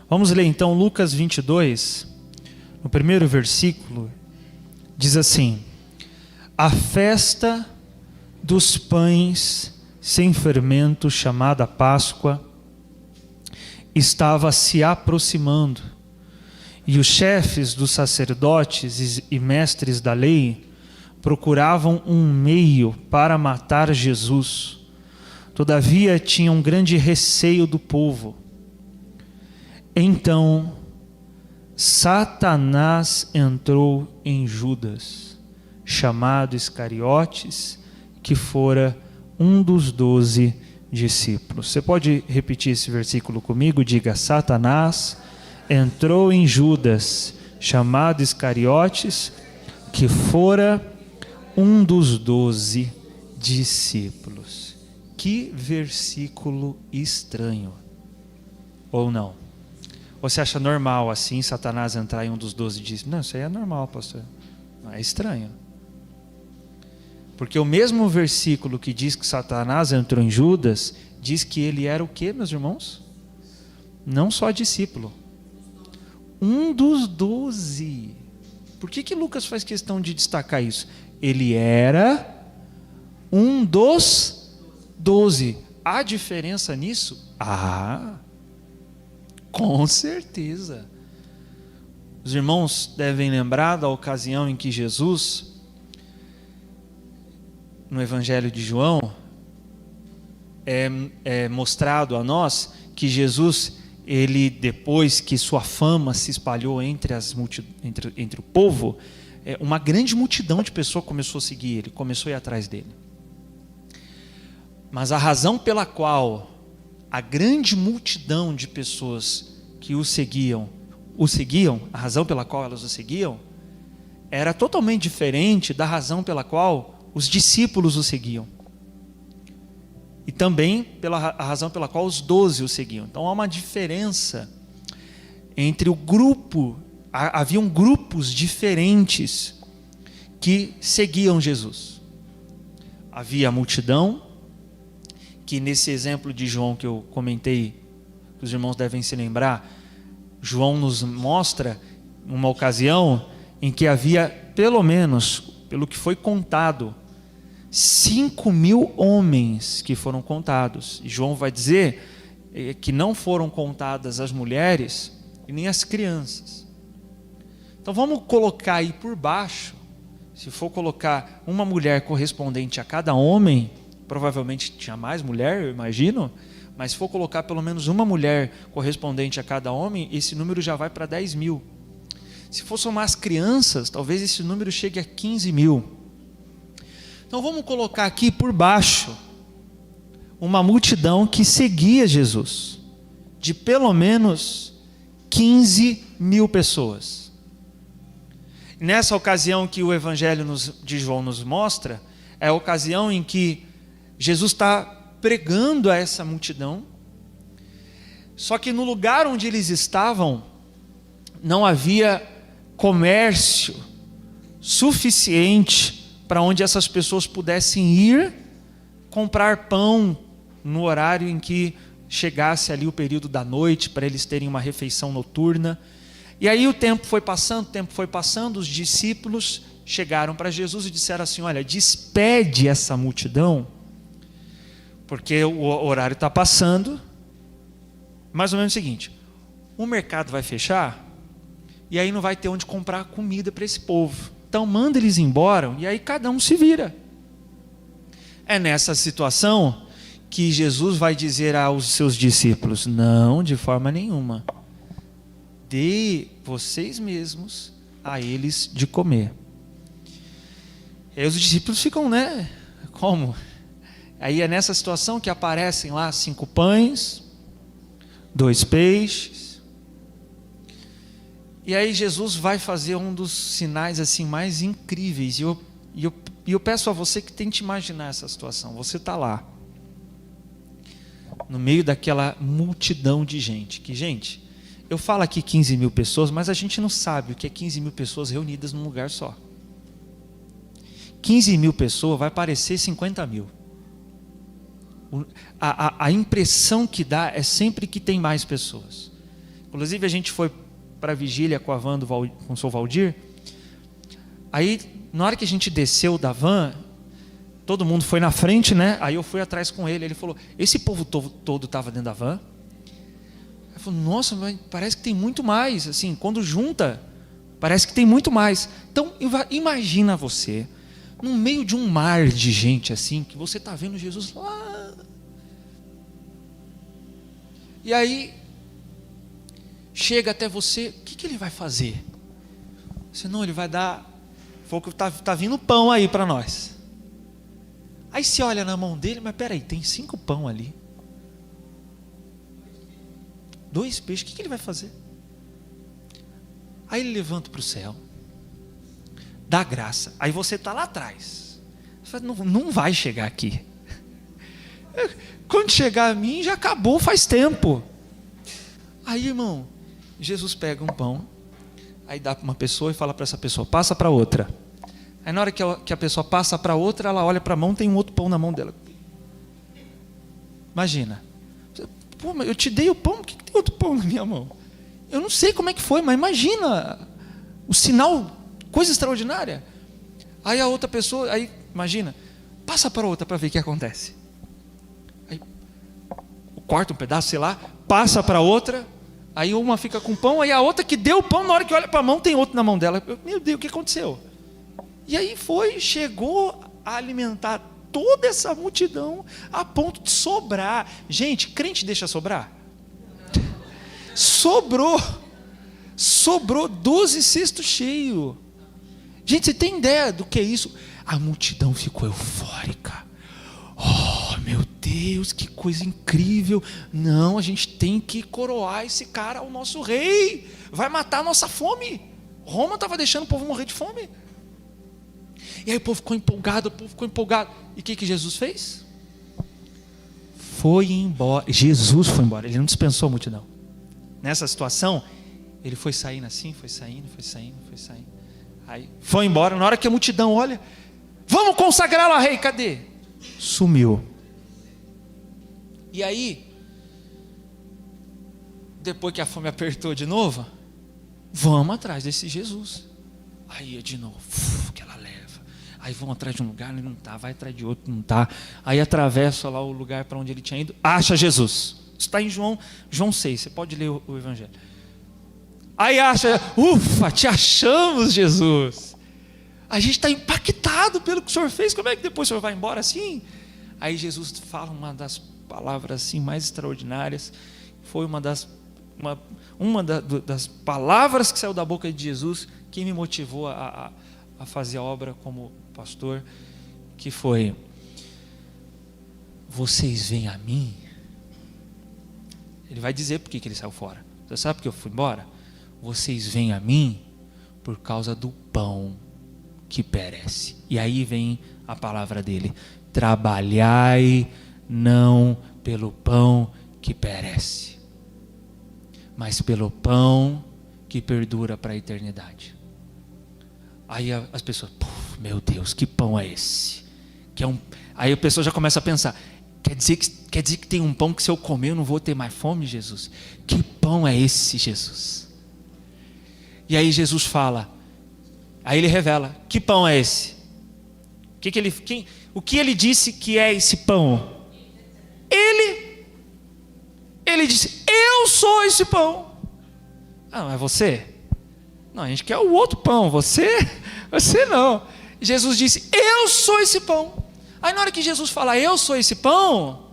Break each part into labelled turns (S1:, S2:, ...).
S1: Vamos ler então Lucas 22, no primeiro versículo, diz assim: a festa dos pães sem fermento, chamada Páscoa, estava se aproximando, e os chefes dos sacerdotes e mestres da lei procuravam um meio para matar Jesus. Todavia tinham grande receio do povo. Então Satanás entrou em Judas, chamado Iscariotes, que fora um dos 12 discípulos. Você pode repetir esse versículo comigo? Diga: Satanás entrou em Judas, chamado Iscariotes, que fora um dos 12 discípulos. Que versículo estranho, ou não? Você acha normal assim Satanás entrar em um dos 12 discípulos? Não, isso aí é normal, pastor. Não, é estranho. Porque o mesmo versículo que diz que Satanás entrou em Judas, diz que ele era o quê, meus irmãos? Não só discípulo. Um dos 12. Por que Lucas faz questão de destacar isso? Ele era um dos 12. Há diferença nisso? Com certeza. Os irmãos devem lembrar da ocasião em que Jesus, no Evangelho de João, é mostrado a nós que Jesus, ele, depois que sua fama se espalhou entre o povo, uma grande multidão de pessoas começou a seguir ele, começou a ir atrás dele. Mas a razão pela qual a grande multidão de pessoas que o seguiam, a razão pela qual elas o seguiam, era totalmente diferente da razão pela qual os discípulos o seguiam. E também a razão pela qual os 12 o seguiam. Então há uma diferença entre o grupo, haviam grupos diferentes que seguiam Jesus. Havia a multidão, que nesse exemplo de João que eu comentei, que os irmãos devem se lembrar, João nos mostra uma ocasião em que havia, pelo menos, pelo que foi contado, 5.000 homens que foram contados. E João vai dizer que não foram contadas as mulheres e nem as crianças. Então vamos colocar aí por baixo, se for colocar uma mulher correspondente a cada homem, provavelmente tinha mais mulher, eu imagino, mas se for colocar pelo menos uma mulher correspondente a cada homem, esse número já vai para 10.000. Se for somar as crianças, talvez esse número chegue a 15.000. Então vamos colocar aqui por baixo uma multidão que seguia Jesus, de pelo menos 15.000 pessoas. Nessa ocasião que o Evangelho de João nos mostra, é a ocasião em que Jesus está pregando a essa multidão, só que no lugar onde eles estavam, não havia comércio suficiente para onde essas pessoas pudessem ir comprar pão no horário em que chegasse ali o período da noite, para eles terem uma refeição noturna. E aí o tempo foi passando, os discípulos chegaram para Jesus e disseram assim: olha, despede essa multidão, porque o horário está passando. Mais ou menos o seguinte: o mercado vai fechar, e aí não vai ter onde comprar comida para esse povo. Então manda eles embora, e aí cada um se vira. É nessa situação que Jesus vai dizer aos seus discípulos: não, de forma nenhuma. Dê vocês mesmos a eles de comer. E aí os discípulos ficam, né? Como? Aí é nessa situação que aparecem lá 5 pães, 2 peixes. E aí Jesus vai fazer um dos sinais assim mais incríveis. E eu peço a você que tente imaginar essa situação. Você está lá, no meio daquela multidão de gente. Que, gente, eu falo aqui 15.000 pessoas, mas a gente não sabe o que é 15.000 pessoas reunidas num lugar só. 15.000 pessoas vai parecer 50.000. A impressão que dá é sempre que tem mais pessoas. Inclusive a gente foi para a vigília com a van com o Sr. Valdir. Aí na hora que a gente desceu da van, todo mundo foi na frente, né? Aí eu fui atrás com ele. Ele falou: esse povo todo estava dentro da van? Eu falei: nossa, mas parece que tem muito mais. Assim, quando junta, parece que tem muito mais. Então imagina você no meio de um mar de gente assim, que você está vendo Jesus lá. E aí chega até você, o que ele vai fazer? Senão ele vai dar, tá vindo pão aí para nós. Aí você olha na mão dele, mas peraí, tem 5 pão ali, 2 peixes, o que ele vai fazer? Aí ele levanta para o céu, dá graça, aí você está lá atrás, você fala: não vai chegar aqui, quando chegar a mim já acabou faz tempo. Aí, irmão, Jesus pega um pão, aí dá para uma pessoa e fala para essa pessoa: passa para outra. Aí na hora que a pessoa passa para outra, ela olha para a mão, tem um outro pão na mão dela. Imagina: pô, mas eu te dei o pão, por que tem outro pão na minha mão? Eu não sei como é que foi, mas imagina o sinal, coisa extraordinária. Aí a outra pessoa, aí imagina, passa para outra para ver o que acontece. Aí corta um pedaço, sei lá, passa para outra, aí uma fica com pão, aí a outra que deu o pão, na hora que olha para a mão, tem outro na mão dela. Meu Deus, o que aconteceu? E aí chegou a alimentar toda essa multidão a ponto de sobrar. Gente, crente deixa sobrar? Sobrou 12 cestos cheios. Gente, você tem ideia do que é isso? A multidão ficou eufórica. Oh, meu Deus, que coisa incrível. Não, a gente tem que coroar esse cara ao nosso rei. Vai matar a nossa fome. Roma estava deixando o povo morrer de fome. E aí o povo ficou empolgado, E o que Jesus fez? Foi embora. Jesus foi embora, ele não dispensou a multidão. Nessa situação, ele foi saindo assim, foi saindo. Aí foi embora, na hora que a multidão olha: vamos consagrá-lo a rei, cadê? Sumiu. E aí, depois que a fome apertou de novo, vamos atrás desse Jesus. Aí de novo, aquela leva. Aí vão atrás de um lugar, ele não está, vai atrás de outro, não está. Aí atravessa lá o lugar para onde ele tinha ido, acha Jesus. Isso está em João 6, você pode ler o Evangelho. Aí acha, ufa, te achamos, Jesus. A gente está impactado pelo que o Senhor fez, como é que depois o Senhor vai embora assim? Aí Jesus fala uma das palavras assim mais extraordinárias, foi uma das palavras que saiu da boca de Jesus que me motivou a fazer a obra como pastor, que foi: vocês vêm a mim. Ele vai dizer por que ele saiu fora. Você sabe por que eu fui embora? Vocês vêm a mim por causa do pão que perece. E aí vem a palavra dele: trabalhai não pelo pão que perece, mas pelo pão que perdura para a eternidade. Aí as pessoas: meu Deus, que pão é esse? Aí a pessoa já começa a pensar: quer dizer que tem um pão que se eu comer eu não vou ter mais fome, Jesus? Que pão é esse, Jesus? E aí Jesus fala, aí ele revela: que pão é esse? O que ele disse que é esse pão? Ele disse: eu sou esse pão. Ah, mas você? Não, a gente quer o outro pão, você não. Jesus disse: eu sou esse pão. Aí na hora que Jesus fala: eu sou esse pão,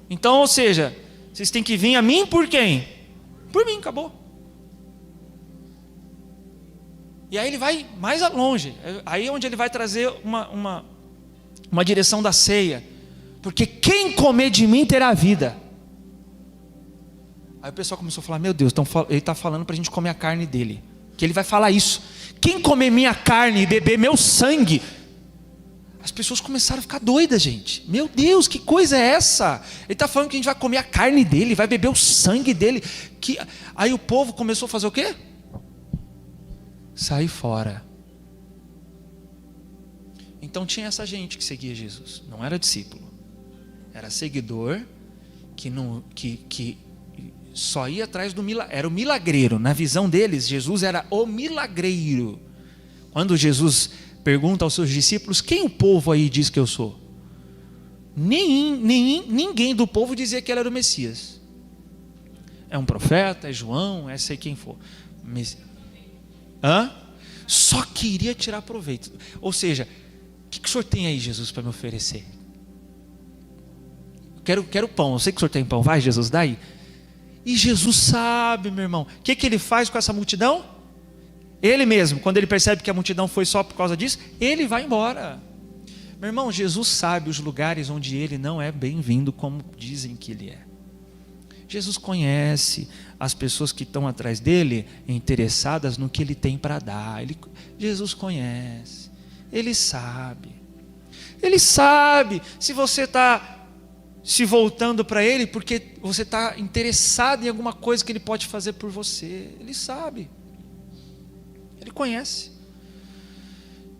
S1: então, ou seja, vocês têm que vir a mim por quem? Por mim, acabou. E aí ele vai mais longe, aí é onde ele vai trazer uma direção da ceia, porque quem comer de mim terá vida. Aí o pessoal começou a falar: meu Deus, então ele está falando para a gente comer a carne dele, que ele vai falar isso: quem comer minha carne e beber meu sangue. As pessoas começaram a ficar doidas, gente. Meu Deus, que coisa é essa? Ele está falando que a gente vai comer a carne dele, vai beber o sangue dele. Aí o povo começou a fazer o quê? Sair fora. Então tinha essa gente que seguia Jesus, não era discípulo. Era seguidor que só ia atrás do milagre. Era o milagreiro. Na visão deles, Jesus era o milagreiro. Quando Jesus pergunta aos seus discípulos: quem o povo aí diz que eu sou? Ninguém do povo dizia que ele era o Messias. É um profeta, é João, é sei quem for. Só queria tirar proveito. Ou seja, o que o senhor tem aí, Jesus, para me oferecer? Quero pão, eu sei que o senhor tem pão. Vai, Jesus, dá aí. E Jesus sabe, meu irmão, o que ele faz com essa multidão? Ele mesmo, quando ele percebe que a multidão foi só por causa disso, ele vai embora. Meu irmão, Jesus sabe os lugares onde ele não é bem-vindo como dizem que ele é. Jesus conhece as pessoas que estão atrás dele, interessadas no que ele tem para dar. Jesus conhece, ele sabe se você está se voltando para ele porque você está interessado em alguma coisa que ele pode fazer por você. Ele sabe, ele conhece.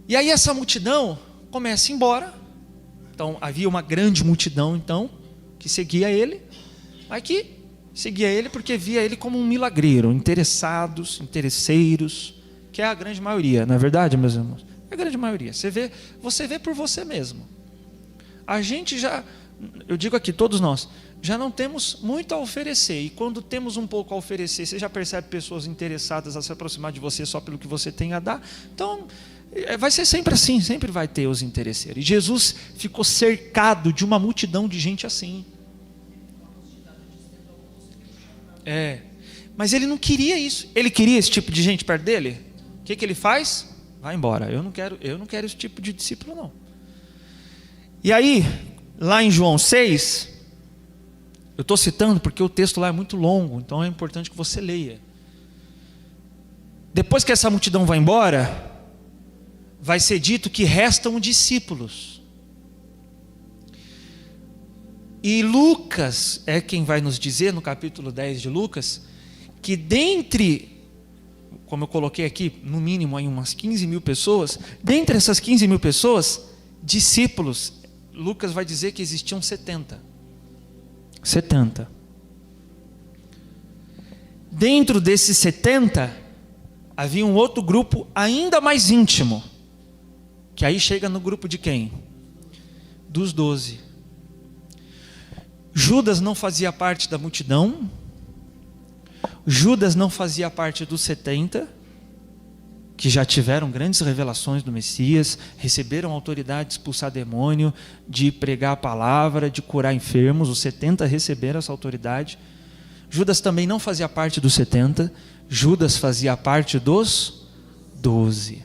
S1: E aí essa multidão começa a ir embora. Então havia uma grande multidão então que seguia ele, aqui seguia ele porque via ele como um milagreiro, interesseiros, que é a grande maioria, não é verdade, meus irmãos? É a grande maioria. Você vê por você mesmo. A gente já, eu digo aqui, todos nós, já não temos muito a oferecer. E quando temos um pouco a oferecer, você já percebe pessoas interessadas a se aproximar de você só pelo que você tem a dar. Então, vai ser sempre assim, sempre vai ter os interesseiros. E Jesus ficou cercado de uma multidão de gente assim. Mas ele não queria isso. Ele queria esse tipo de gente perto dele. O que ele faz? Vai embora. Eu não quero esse tipo de discípulo, não. E aí, lá em João 6, eu estou citando porque o texto lá é muito longo, então é importante que você leia. Depois que essa multidão vai embora, vai ser dito que restam discípulos. E Lucas é quem vai nos dizer, no capítulo 10 de Lucas, que dentre, como eu coloquei aqui, no mínimo aí umas 15 mil pessoas, dentre essas 15 mil pessoas, discípulos, Lucas vai dizer que existiam 70. Dentro desses 70, havia um outro grupo ainda mais íntimo, que aí chega no grupo de quem? Dos 12. Judas não fazia parte da multidão, Judas não fazia parte dos 70, que já tiveram grandes revelações do Messias, receberam autoridade de expulsar demônio, de pregar a palavra, de curar enfermos. Os 70 receberam essa autoridade. Judas também não fazia parte dos 70, Judas fazia parte dos 12.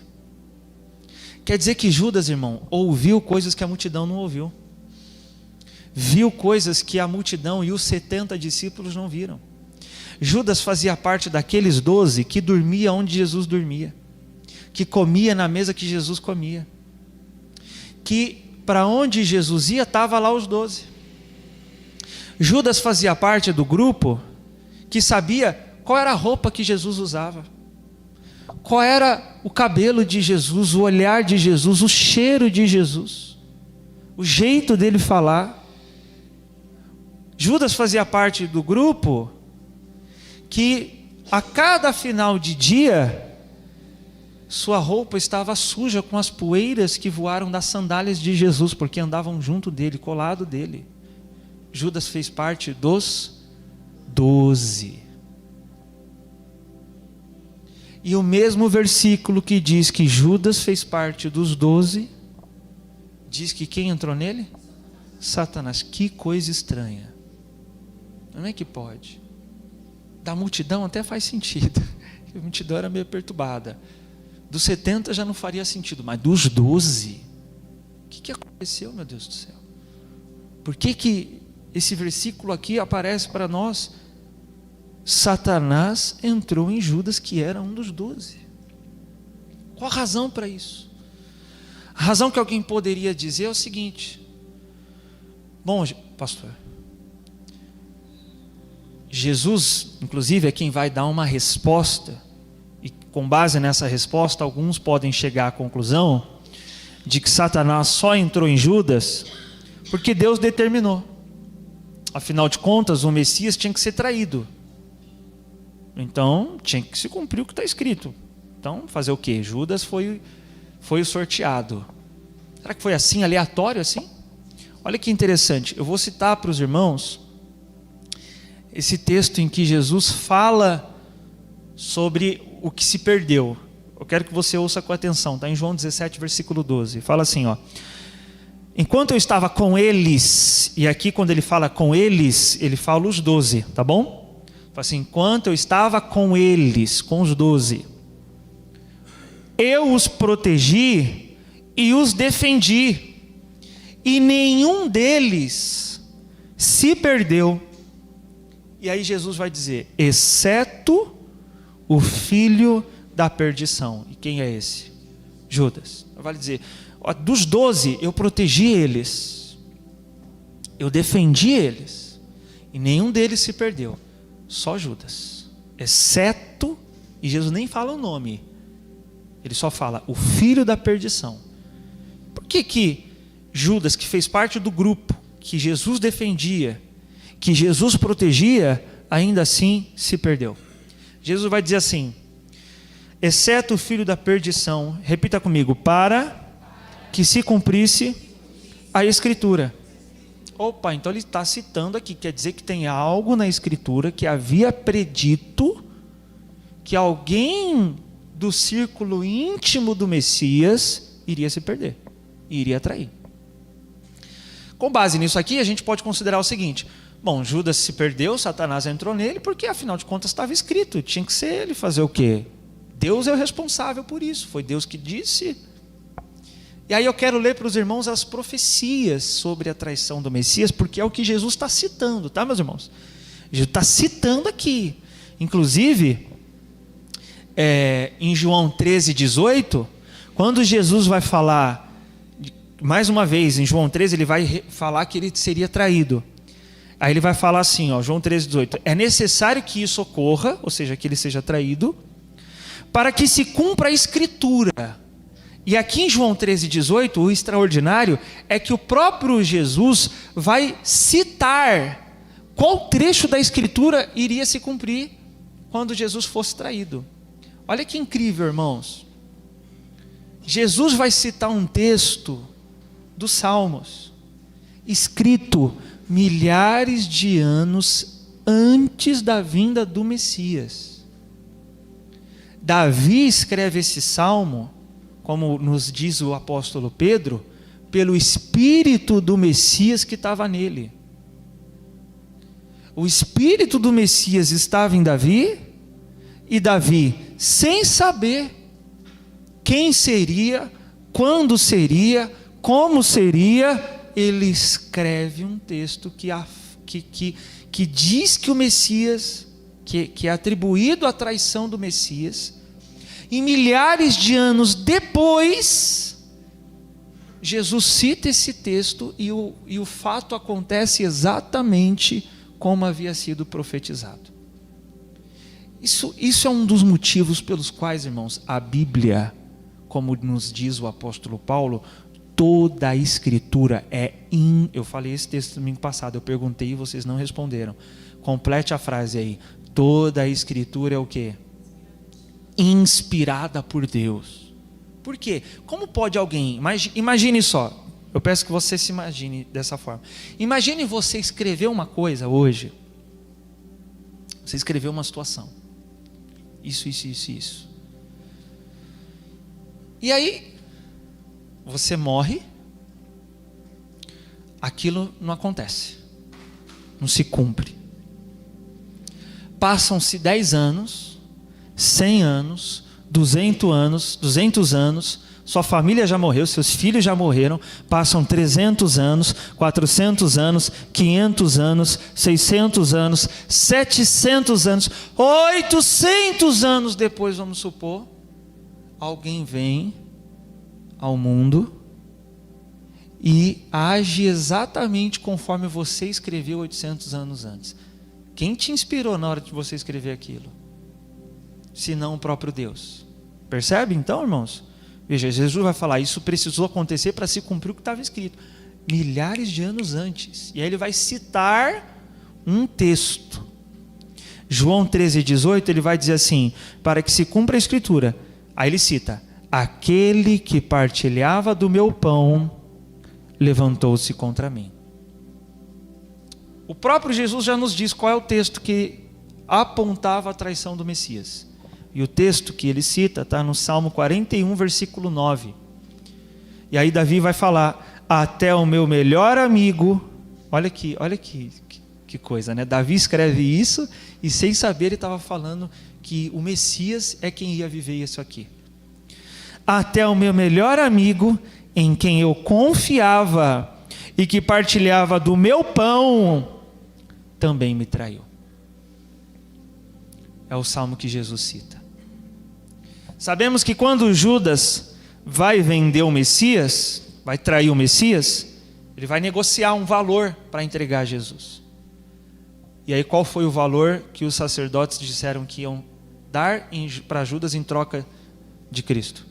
S1: Quer dizer que Judas, irmão, ouviu coisas que a multidão não ouviu. Viu coisas que a multidão e os 70 discípulos não viram. Judas fazia parte daqueles 12 que dormia onde Jesus dormia, que comia na mesa que Jesus comia, que para onde Jesus ia, estava lá os 12. Judas fazia parte do grupo que sabia qual era a roupa que Jesus usava, qual era o cabelo de Jesus, o olhar de Jesus, o cheiro de Jesus, o jeito dele falar. Judas fazia parte do grupo que a cada final de dia sua roupa estava suja com as poeiras que voaram das sandálias de Jesus, porque andavam junto dele, colado dele. Judas fez parte dos 12. E o mesmo versículo que diz que Judas fez parte dos 12, diz que quem entrou nele? Satanás. Que coisa estranha. Não é que pode. Da multidão até faz sentido. A multidão era meio perturbada. Dos 70 já não faria sentido, mas dos 12, o que aconteceu, meu Deus do céu? Por que esse versículo aqui aparece para nós? Satanás entrou em Judas, que era um dos 12. Qual a razão para isso? A razão que alguém poderia dizer é o seguinte: bom, pastor, Jesus, inclusive, é quem vai dar uma resposta, e com base nessa resposta, alguns podem chegar à conclusão de que Satanás só entrou em Judas porque Deus determinou. afinal de contas, o Messias tinha que ser traído. Então, tinha que se cumprir o que está escrito. Então, fazer o quê? Judas foi o sorteado. Será que foi assim, aleatório assim? Olha que interessante. Eu vou citar para os irmãos esse texto em que Jesus fala sobre o que se perdeu. Eu quero que você ouça com atenção. Está em João 17, versículo 12. Fala assim, ó. Enquanto eu estava com eles, e aqui quando ele fala com eles, ele fala os 12, tá bom? Fala assim, enquanto eu estava com eles, com os 12, eu os protegi e os defendi, e nenhum deles se perdeu. E aí Jesus vai dizer, exceto o filho da perdição. E quem é esse? Judas. Vai dizer, dos 12 eu protegi eles, eu defendi eles, e nenhum deles se perdeu, só Judas, exceto, e Jesus nem fala o nome, ele só fala o filho da perdição. Por que Judas, que fez parte do grupo que Jesus defendia, que Jesus protegia, ainda assim se perdeu? Jesus vai dizer assim, exceto o filho da perdição, repita comigo, para que se cumprisse a Escritura. Opa, então ele está citando aqui, quer dizer que tem algo na Escritura que havia predito que alguém do círculo íntimo do Messias iria se perder, iria trair. Com base nisso aqui, a gente pode considerar o seguinte, bom, Judas se perdeu, Satanás entrou nele, porque afinal de contas estava escrito, tinha que ser ele fazer o quê? Deus é o responsável por isso, foi Deus que disse. E aí eu quero ler para os irmãos as profecias sobre a traição do Messias, porque é o que Jesus está citando, tá, meus irmãos? Jesus está citando aqui. Inclusive, em João 13, 18, quando Jesus vai falar, mais uma vez, em João 13, ele vai falar que ele seria traído. Aí ele vai falar assim, ó, João 13, 18, é necessário que isso ocorra, ou seja, que ele seja traído, para que se cumpra a Escritura. E aqui em João 13, 18, o extraordinário é que o próprio Jesus vai citar qual trecho da Escritura iria se cumprir quando Jesus fosse traído. Olha que incrível, irmãos. Jesus vai citar um texto dos Salmos, escrito milhares de anos antes da vinda do Messias. Davi escreve esse salmo, como nos diz o apóstolo Pedro, pelo Espírito do Messias que estava nele. O Espírito do Messias estava em Davi, e Davi, sem saber quem seria, quando seria, como seria, ele escreve um texto que diz que o Messias, que é atribuído à traição do Messias, e milhares de anos depois, Jesus cita esse texto e o fato acontece exatamente como havia sido profetizado. Isso é um dos motivos pelos quais, irmãos, a Bíblia, como nos diz o apóstolo Paulo, toda a Escritura eu falei esse texto domingo passado, eu perguntei e vocês não responderam. Complete a frase aí. Toda a Escritura é o quê? Inspirada por Deus. Por quê? Como pode alguém, imagine só, eu peço que você se imagine dessa forma. Imagine você escrever uma coisa hoje, você escreveu uma situação, isso. E aí, você morre, aquilo não acontece, não se cumpre. Passam-se 10 anos, 100 anos, 200 anos, sua família já morreu, seus filhos já morreram, passam 300 anos, 400 anos, 500 anos, 600 anos, 700 anos, 800 anos depois, vamos supor, alguém vem ao mundo e age exatamente conforme você escreveu 800 anos antes. Quem te inspirou na hora de você escrever aquilo? Senão o próprio Deus. Percebe então, irmãos? Veja, Jesus vai falar, isso precisou acontecer para se cumprir o que estava escrito milhares de anos antes. E aí ele vai citar um texto. João 13,18, ele vai dizer assim: para que se cumpra a escritura. Aí ele cita: aquele que partilhava do meu pão levantou-se contra mim. O próprio Jesus já nos diz qual é o texto que apontava a traição do Messias. E o texto que ele cita está no Salmo 41, versículo 9. E aí Davi vai falar: até o meu melhor amigo. Olha que coisa, né? Davi escreve isso e sem saber ele estava falando que o Messias é quem ia viver isso aqui. Até o meu melhor amigo, em quem eu confiava e que partilhava do meu pão, também me traiu. É o salmo que Jesus cita. Sabemos que quando Judas vai vender o Messias, vai trair o Messias, ele vai negociar um valor para entregar Jesus. E aí qual foi o valor que os sacerdotes disseram que iam dar para Judas em troca de Cristo?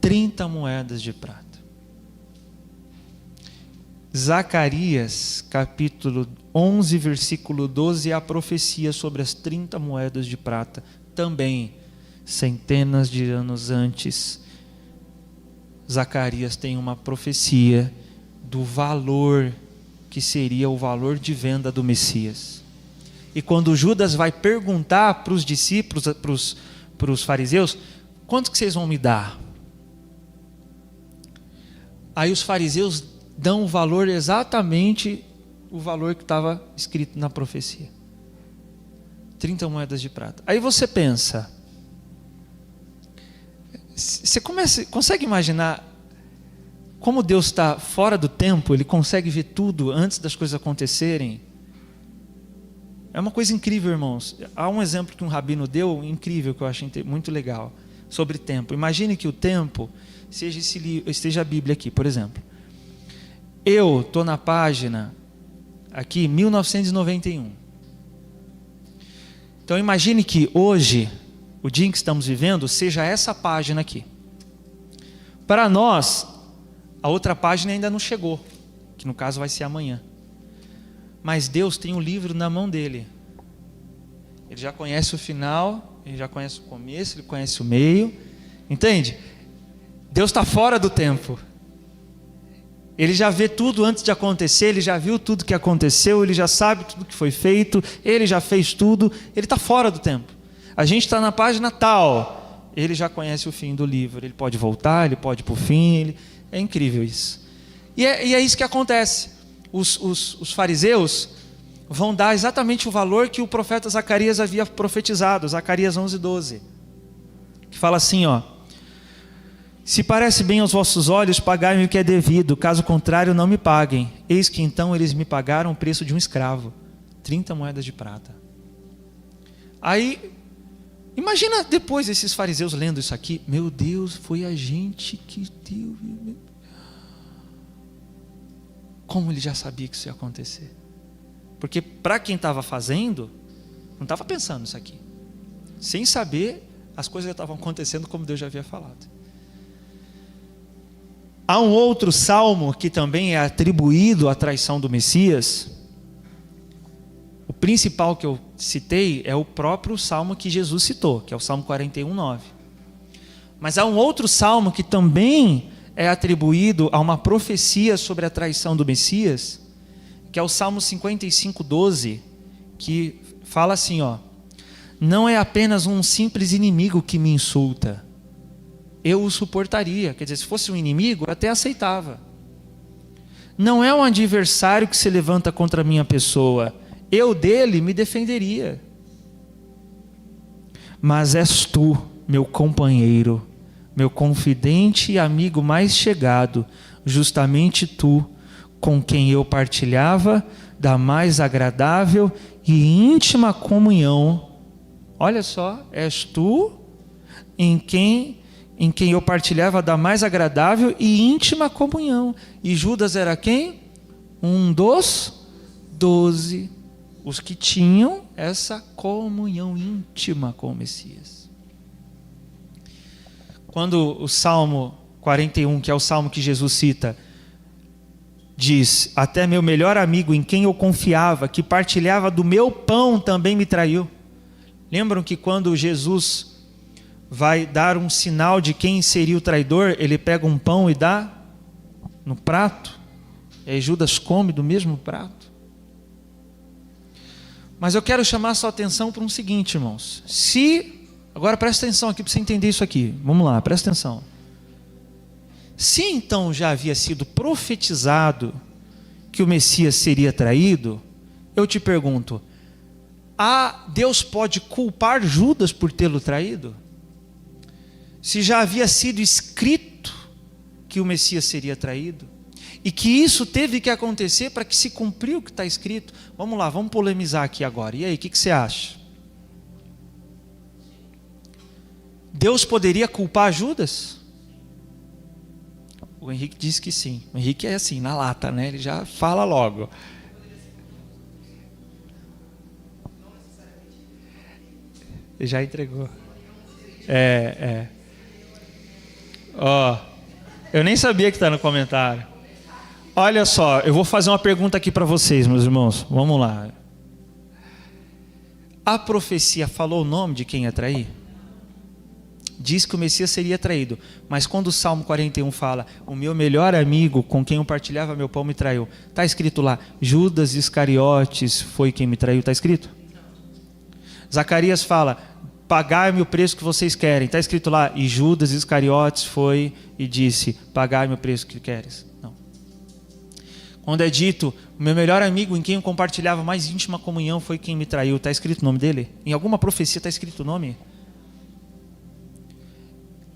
S1: 30 moedas de prata. Zacarias, capítulo 11, versículo 12, é a profecia sobre as 30 moedas de prata. Também, centenas de anos antes, Zacarias tem uma profecia do valor que seria o valor de venda do Messias. E quando Judas vai perguntar para os discípulos, para os fariseus: quanto que vocês vão me dar? Aí os fariseus dão o valor, exatamente o valor que estava escrito na profecia: 30 moedas de prata. Aí você pensa, você consegue imaginar como Deus está fora do tempo? Ele consegue ver tudo antes das coisas acontecerem. É uma coisa incrível, irmãos. Há um exemplo que um rabino deu, incrível, que eu achei muito legal, sobre tempo. Imagine que o tempo esteja a Bíblia aqui, por exemplo. Eu estou na página aqui, 1991. Então imagine que hoje, o dia em que estamos vivendo, seja essa página aqui. Para nós, a outra página ainda não chegou, que no caso vai ser amanhã. Mas Deus tem um livro na mão dele. Ele já conhece o final, ele já conhece o começo, ele conhece o meio. Entende? Deus está fora do tempo. Ele já vê tudo antes de acontecer, ele já viu tudo que aconteceu, ele já sabe tudo que foi feito, ele já fez tudo, ele está fora do tempo. A gente está na página tal, ele já conhece o fim do livro, ele pode voltar, ele pode ir para o fim, é incrível isso. E é isso que acontece. Os fariseus vão dar exatamente o valor que o profeta Zacarias havia profetizado, Zacarias 11:12, que fala assim, ó: se parece bem aos vossos olhos, pagai-me o que é devido, caso contrário não me paguem. Eis que então eles me pagaram o preço de um escravo, 30 moedas de prata. Aí, imagina depois esses fariseus lendo isso aqui: meu Deus, foi a gente que deu. Como ele já sabia que isso ia acontecer? Porque para quem estava fazendo, não estava pensando nisso aqui. Sem saber, as coisas já estavam acontecendo como Deus já havia falado. Há um outro salmo que também é atribuído à traição do Messias. O principal que eu citei é o próprio salmo que Jesus citou, que é o Salmo 41:9. Mas há um outro salmo que também é atribuído a uma profecia sobre a traição do Messias, que é o Salmo 55:12, que fala assim, ó: não é apenas um simples inimigo que me insulta, eu o suportaria. Quer dizer, se fosse um inimigo, eu até aceitava. Não é um adversário que se levanta contra a minha pessoa, eu dele me defenderia. Mas és tu, meu companheiro, meu confidente e amigo mais chegado, justamente tu, com quem eu partilhava da mais agradável e íntima comunhão. Olha só, és tu em quem eu partilhava da mais agradável e íntima comunhão. E Judas era quem? Um dos 12, os que tinham essa comunhão íntima com o Messias. Quando o Salmo 41, que é o salmo que Jesus cita, diz: até meu melhor amigo, em quem eu confiava, que partilhava do meu pão, também me traiu. Lembram que quando Jesus vai dar um sinal de quem seria o traidor, ele pega um pão e dá no prato, e aí Judas come do mesmo prato? Mas eu quero chamar a sua atenção para um seguinte, irmãos. Agora presta atenção aqui para você entender isso aqui. Vamos lá, presta atenção. Se então já havia sido profetizado que o Messias seria traído, eu te pergunto, Deus pode culpar Judas por tê-lo traído? Se já havia sido escrito que o Messias seria traído, e que isso teve que acontecer para que se cumpriu o que está escrito. Vamos lá, vamos polemizar aqui agora. E aí, o que você acha? Deus poderia culpar Judas? O Henrique disse que sim. O Henrique é assim, na lata, né? Ele já fala logo. Ele já entregou. Eu nem sabia que está no comentário. Olha só, eu vou fazer uma pergunta aqui para vocês, meus irmãos. Vamos lá. A profecia falou o nome de quem ia trair? Diz que o Messias seria traído. Mas quando o Salmo 41 fala: o meu melhor amigo, com quem eu partilhava meu pão, me traiu, está escrito lá: Judas Iscariotes foi quem me traiu? Está escrito? Zacarias fala: pagai-me o preço que vocês querem. Está escrito lá: e Judas Iscariotes foi e disse: pagai-me o preço que queres. Não. Quando é dito: o meu melhor amigo, em quem eu compartilhava mais íntima comunhão, foi quem me traiu, está escrito o nome dele? Em alguma profecia está escrito o nome?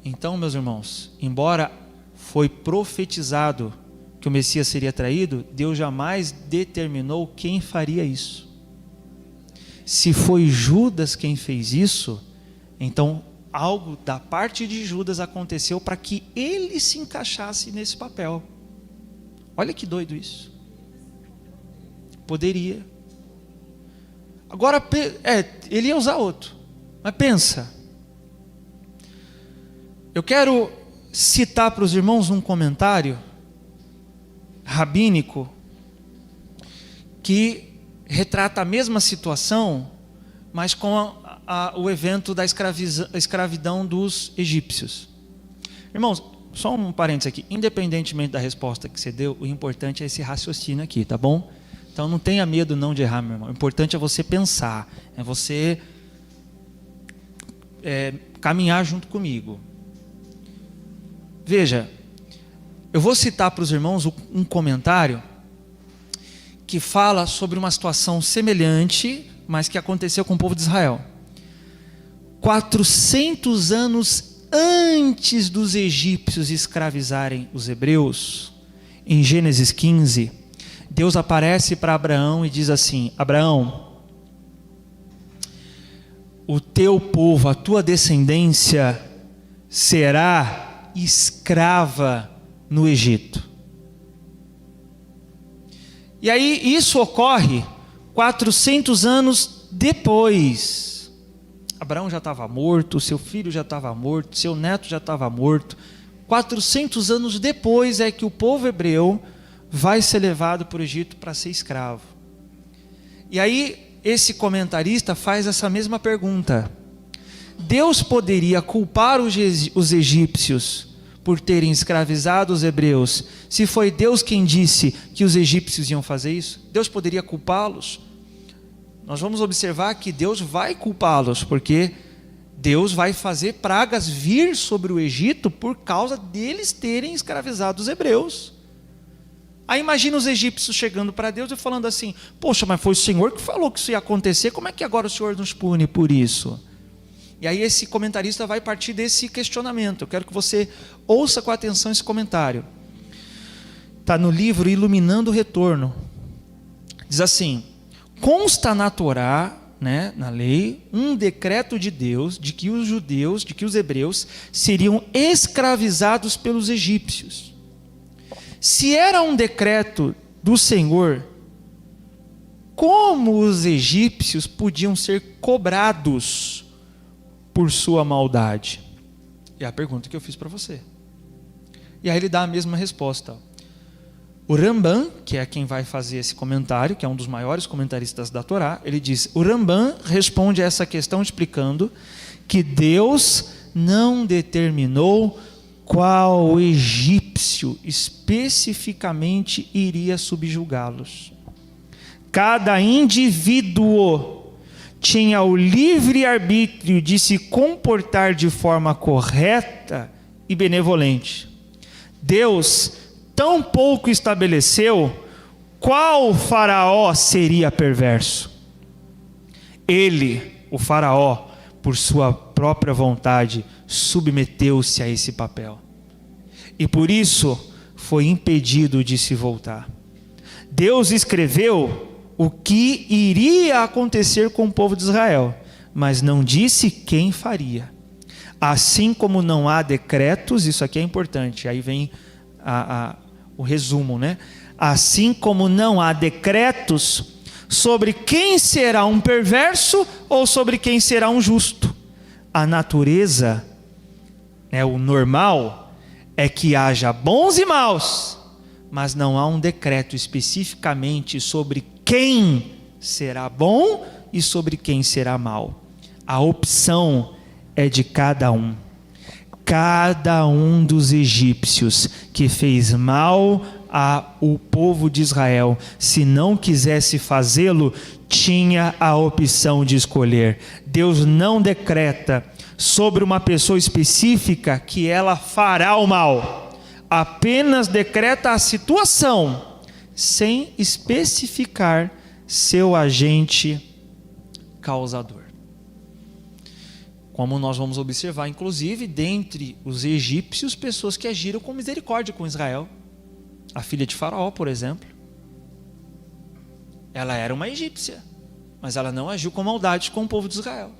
S1: Então, meus irmãos, embora foi profetizado que o Messias seria traído, Deus jamais determinou quem faria isso. Se foi Judas quem fez isso, então algo da parte de Judas aconteceu para que ele se encaixasse nesse papel. Olha que doido isso. Poderia. Agora, ele ia usar outro. Mas pensa. Eu quero citar para os irmãos um comentário rabínico que retrata a mesma situação, mas com o evento da escravidão dos egípcios. Irmãos, só um parênteses aqui. Independentemente da resposta que você deu, o importante é esse raciocínio aqui, tá bom? Então não tenha medo não de errar, meu irmão. O importante é você pensar, é você caminhar junto comigo. Veja, eu vou citar para os irmãos um comentário que fala sobre uma situação semelhante, mas que aconteceu com o povo de Israel. 400 anos antes dos egípcios escravizarem os hebreus, em Gênesis 15, Deus aparece para Abraão e diz assim: Abraão, o teu povo, a tua descendência será escrava no Egito. E aí isso ocorre 400 anos depois. Abraão já estava morto, seu filho já estava morto, seu neto já estava morto. 400 anos depois é que o povo hebreu vai ser levado para o Egito para ser escravo. E aí esse comentarista faz essa mesma pergunta: Deus poderia culpar os egípcios por terem escravizado os hebreus, se foi Deus quem disse que os egípcios iam fazer isso? Deus poderia culpá-los? Nós vamos observar que Deus vai culpá-los, porque Deus vai fazer pragas vir sobre o Egito por causa deles terem escravizado os hebreus. Aí imagina os egípcios chegando para Deus e falando assim: poxa, mas foi o Senhor que falou que isso ia acontecer, como é que agora o Senhor nos pune por isso? E aí esse comentarista vai partir desse questionamento. Eu quero que você ouça com atenção esse comentário. Está no livro Iluminando o Retorno. Diz assim: consta na Torá, na lei, um decreto de Deus de que os judeus, de que os hebreus seriam escravizados pelos egípcios. Se era um decreto do Senhor, como os egípcios podiam ser cobrados por sua maldade? É a pergunta que eu fiz para você. E aí ele dá a mesma resposta. O Rambam, que é quem vai fazer esse comentário, que é um dos maiores comentaristas da Torá, ele diz: o Rambam responde a essa questão explicando que Deus não determinou qual egípcio especificamente iria subjugá-los. Cada indivíduo tinha o livre arbítrio de se comportar de forma correta e benevolente. Deus tão pouco estabeleceu qual faraó seria perverso. Ele, o faraó, por sua própria vontade, submeteu-se a esse papel. E por isso foi impedido de se voltar. Deus escreveu o que iria acontecer com o povo de Israel, mas não disse quem faria. Assim como não há decretos, isso aqui é importante, aí vem o resumo, né? Assim como não há decretos sobre quem será um perverso ou sobre quem será um justo. A natureza, o normal, é que haja bons e maus, mas não há um decreto especificamente sobre quem será bom e sobre quem será mau. A opção é de cada um. Cada um dos egípcios que fez mal ao povo de Israel, se não quisesse fazê-lo, tinha a opção de escolher. Deus não decreta sobre uma pessoa específica que ela fará o mal. Apenas decreta a situação, sem especificar seu agente causador. Como nós vamos observar, inclusive, dentre os egípcios, pessoas que agiram com misericórdia com Israel. A filha de Faraó, por exemplo. Ela era uma egípcia, mas ela não agiu com maldade com o povo de Israel.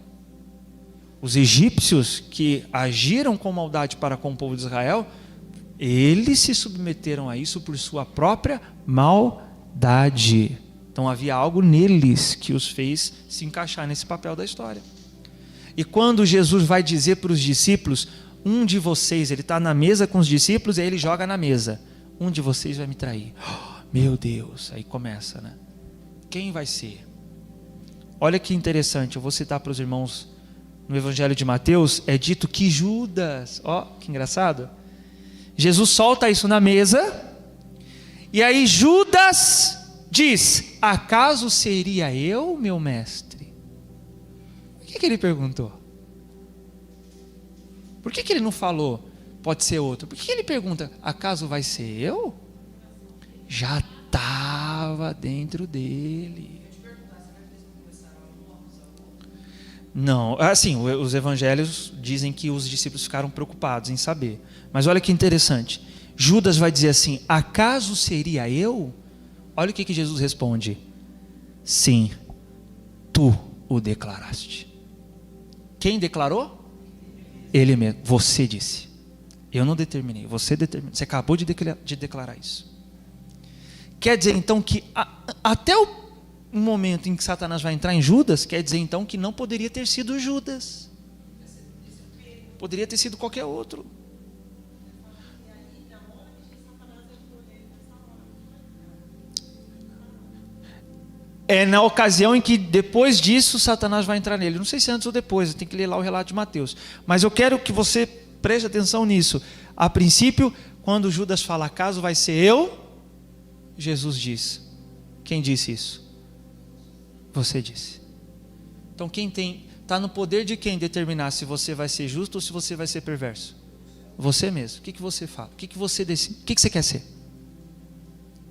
S1: Os egípcios que agiram com maldade para com o povo de Israel, eles se submeteram a isso por sua própria maldade. Então havia algo neles que os fez se encaixar nesse papel da história. E quando Jesus vai dizer para os discípulos, um de vocês, ele está na mesa com os discípulos e aí ele joga na mesa, um de vocês vai me trair. Oh, meu Deus, aí começa, né? Quem vai ser? Olha que interessante, eu vou citar para os irmãos, no Evangelho de Mateus, é dito que Judas, que engraçado, Jesus solta isso na mesa, e aí Judas diz: acaso seria eu, meu mestre? Por que ele perguntou? Por que ele não falou, pode ser outro? Por que ele pergunta, acaso vai ser eu? Já estava dentro dele. Não, assim, os evangelhos dizem que os discípulos ficaram preocupados em saber. Mas olha que interessante. Judas vai dizer assim, acaso seria eu? Olha o que Jesus responde. Sim, tu o declaraste. Quem declarou? Ele mesmo. Você disse. Eu não determinei. Você determinou. Você acabou de declarar isso. Quer dizer então que até o momento em que Satanás vai entrar em Judas, quer dizer então que não poderia ter sido Judas. Poderia ter sido qualquer outro. É na ocasião em que depois disso Satanás vai entrar nele. Não sei se antes ou depois, tem que ler lá o relato de Mateus. Mas eu quero que você preste atenção nisso. A princípio, quando Judas fala, acaso vai ser eu? Jesus diz. Quem disse isso? Você disse. Então quem está no poder de quem determinar se você vai ser justo ou se você vai ser perverso? Você mesmo. O que você fala? O que você decide? O que você quer ser?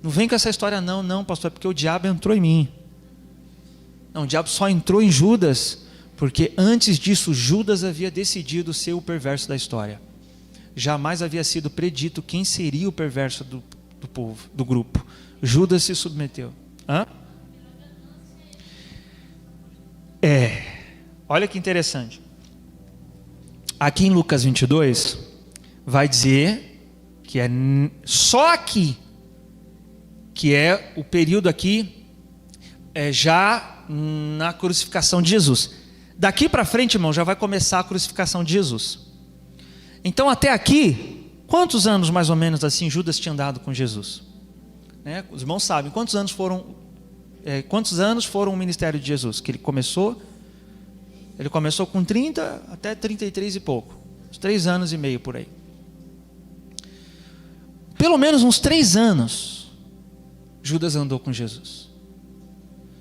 S1: Não vem com essa história não, pastor, é porque o diabo entrou em mim. Não, o diabo só entrou em Judas, porque antes disso Judas havia decidido ser o perverso da história. Jamais havia sido predito quem seria o perverso do povo, do grupo. Judas se submeteu. Olha que interessante. Aqui em Lucas 22, vai dizer que é só aqui, que é o período aqui, já na crucificação de Jesus. Daqui para frente, irmão, já vai começar a crucificação de Jesus. Então até aqui, quantos anos mais ou menos assim Judas tinha andado com Jesus? né? Os irmãos sabem quantos anos foram o ministério de Jesus? Que ele começou com 30 até 33 e pouco. Uns 3 anos e meio por aí. Pelo menos uns 3 anos, Judas andou com Jesus.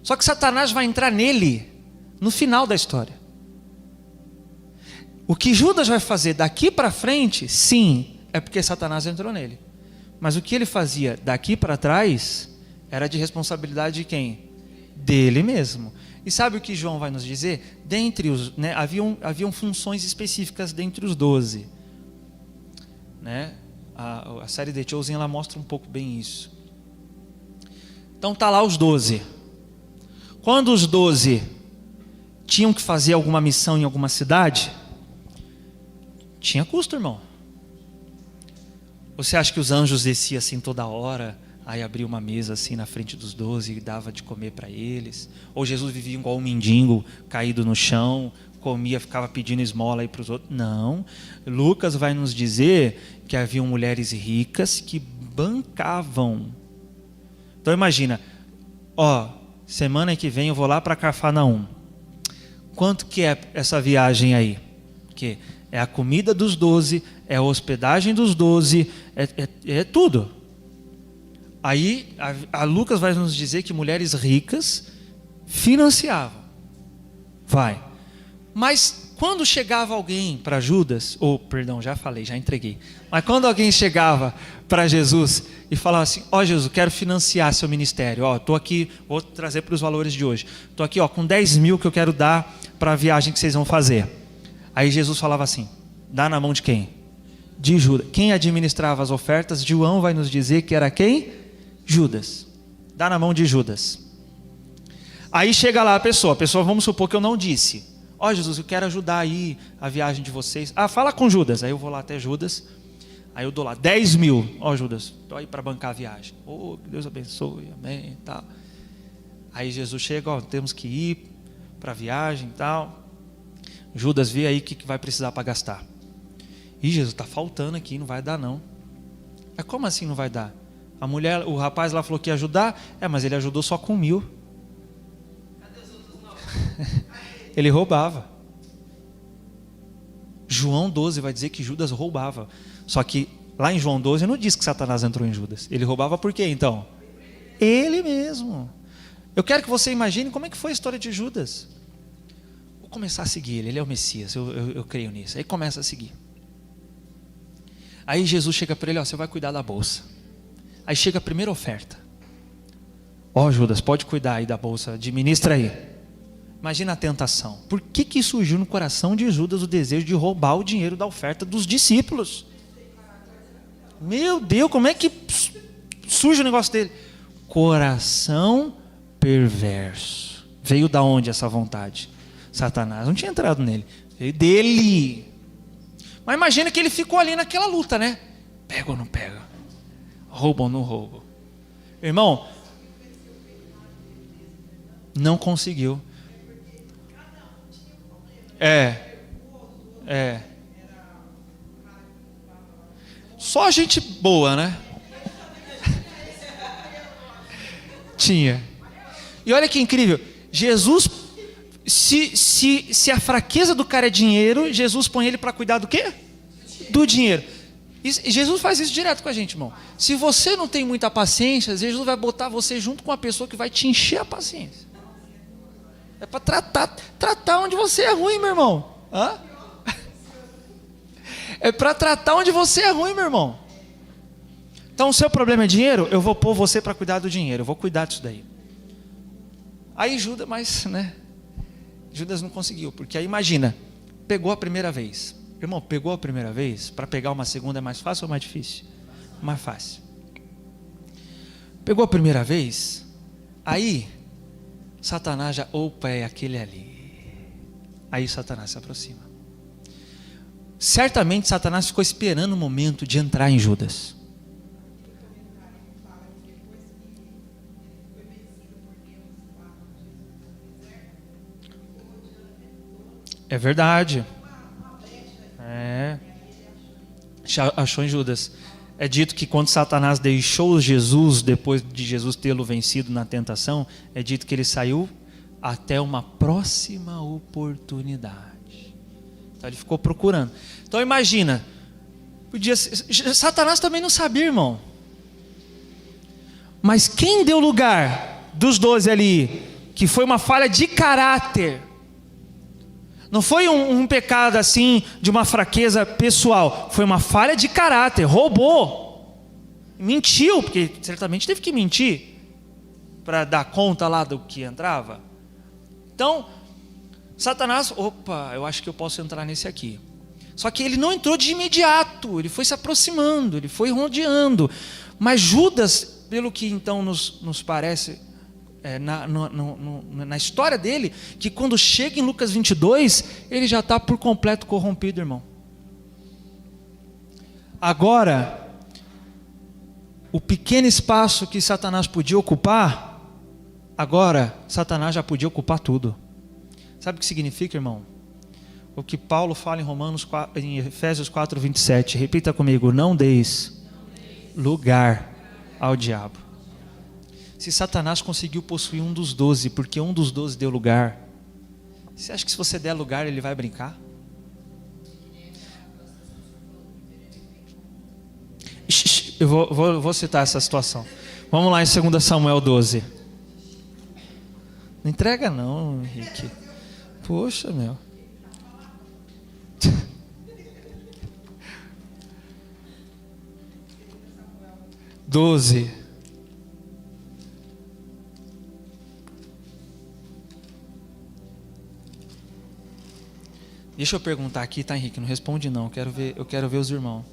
S1: Só que Satanás vai entrar nele no final da história. O que Judas vai fazer daqui para frente, sim, é porque Satanás entrou nele. Mas o que ele fazia daqui para trás era de responsabilidade de quem? Dele mesmo. E sabe o que João vai nos dizer? Dentre os, né, haviam funções específicas dentre os 12. Né? A série The Chosen, ela mostra um pouco bem isso. Então tá lá os 12. Quando os 12 tinham que fazer alguma missão em alguma cidade, tinha custo, irmão. Você acha que os anjos desciam assim toda hora, aí abria uma mesa assim na frente dos 12 e dava de comer para eles? Ou Jesus vivia igual um mendigo, caído no chão, comia, ficava pedindo esmola aí para os outros? Não. Lucas vai nos dizer que haviam mulheres ricas que bancavam. Então imagina, semana que vem eu vou lá para Cafarnaum. Quanto que é essa viagem aí? Que é a comida dos 12, é a hospedagem dos 12, é tudo. Aí a Lucas vai nos dizer que mulheres ricas financiavam. Mas quando chegava alguém para Judas, já entreguei. Mas quando alguém chegava para Jesus e falava assim: Jesus, quero financiar seu ministério. Estou aqui, vou trazer para os valores de hoje. Estou aqui com 10 mil que eu quero dar para a viagem que vocês vão fazer. Aí Jesus falava assim: dá na mão de quem? De Judas. Quem administrava as ofertas? João vai nos dizer que era quem? Judas. Dá na mão de Judas. Aí chega lá a pessoa, vamos supor que eu não disse: Jesus, eu quero ajudar aí a viagem de vocês. Fala com Judas. Aí eu vou lá até Judas. Aí eu dou lá 10 mil. Judas, estou aí para bancar a viagem. Que Deus abençoe, amém, tal. Aí Jesus chega, temos que ir para a viagem e tal. Judas, vê aí o que vai precisar para gastar. Jesus, está faltando aqui, não vai dar não. Como assim não vai dar? O rapaz lá falou que ia ajudar, mas ele ajudou só com 1.000. Cadê os outros 9? Ele roubava. João 12 vai dizer que Judas roubava. Só que lá em João 12 não diz que Satanás entrou em Judas. Ele roubava por quê então? Ele mesmo. Eu quero que você imagine como é que foi a história de Judas. Vou começar a seguir ele é o Messias, eu creio nisso. Aí começa a seguir. Aí Jesus chega para ele: você vai cuidar da bolsa. Aí chega a primeira oferta. Judas, pode cuidar aí da bolsa, administra aí. Imagina a tentação. Por que surgiu no coração de Judas o desejo de roubar o dinheiro da oferta dos discípulos? Meu Deus, como é que surge o negócio dele? Coração perverso. Veio da onde essa vontade? Satanás não tinha entrado nele, veio dele. Mas imagina que ele ficou ali naquela luta, né? Pega ou não pega? Rouba ou não rouba? Irmão, não conseguiu. Só gente boa, né? Tinha. E olha que incrível. Jesus, se a fraqueza do cara é dinheiro, Jesus põe ele para cuidar do quê? Do dinheiro. E Jesus faz isso direto com a gente, irmão. Se você não tem muita paciência, Jesus vai botar você junto com uma pessoa que vai te encher a paciência. É para tratar onde você é ruim, meu irmão. É para tratar onde você é ruim, meu irmão. Então o seu problema é dinheiro? Eu vou pôr você para cuidar do dinheiro. Eu vou cuidar disso daí. Aí Judas, Judas não conseguiu. Porque aí imagina, pegou a primeira vez. Irmão, pegou a primeira vez, para pegar uma segunda é mais fácil ou mais difícil? Mais fácil. Pegou a primeira vez, aí Satanás já, é aquele ali. Aí Satanás se aproxima. Certamente Satanás ficou esperando o momento de entrar em Judas. É verdade. Achou em Judas. É dito que quando Satanás deixou Jesus, depois de Jesus tê-lo vencido na tentação, é dito que ele saiu até uma próxima oportunidade. Então ele ficou procurando. Então imagina, Satanás também não sabia, irmão. Mas quem deu lugar dos 12 ali, que foi uma falha de caráter, não foi um pecado assim, de uma fraqueza pessoal, foi uma falha de caráter, roubou, mentiu, porque certamente teve que mentir, para dar conta lá do que entrava. Então, Satanás, opa, eu acho que eu posso entrar nesse aqui. Só que ele não entrou de imediato, ele foi se aproximando, ele foi rodeando. Mas Judas, pelo que então nos parece, na história dele, que quando chega em Lucas 22, ele já está por completo corrompido, irmão. Agora, o pequeno espaço que Satanás podia ocupar, agora Satanás já podia ocupar tudo. Sabe o que significa, irmão? O que Paulo fala em Efésios 4:27, repita comigo: não deis lugar ao diabo. Se Satanás conseguiu possuir um dos 12, porque um dos 12 deu lugar, você acha que se você der lugar ele vai brincar? Eu vou citar essa situação. Vamos lá em 2 Samuel 12. Não entrega não, Henrique. Poxa, meu. Doze. Deixa eu perguntar aqui, tá, Henrique? Não responde não. Eu quero ver os irmãos.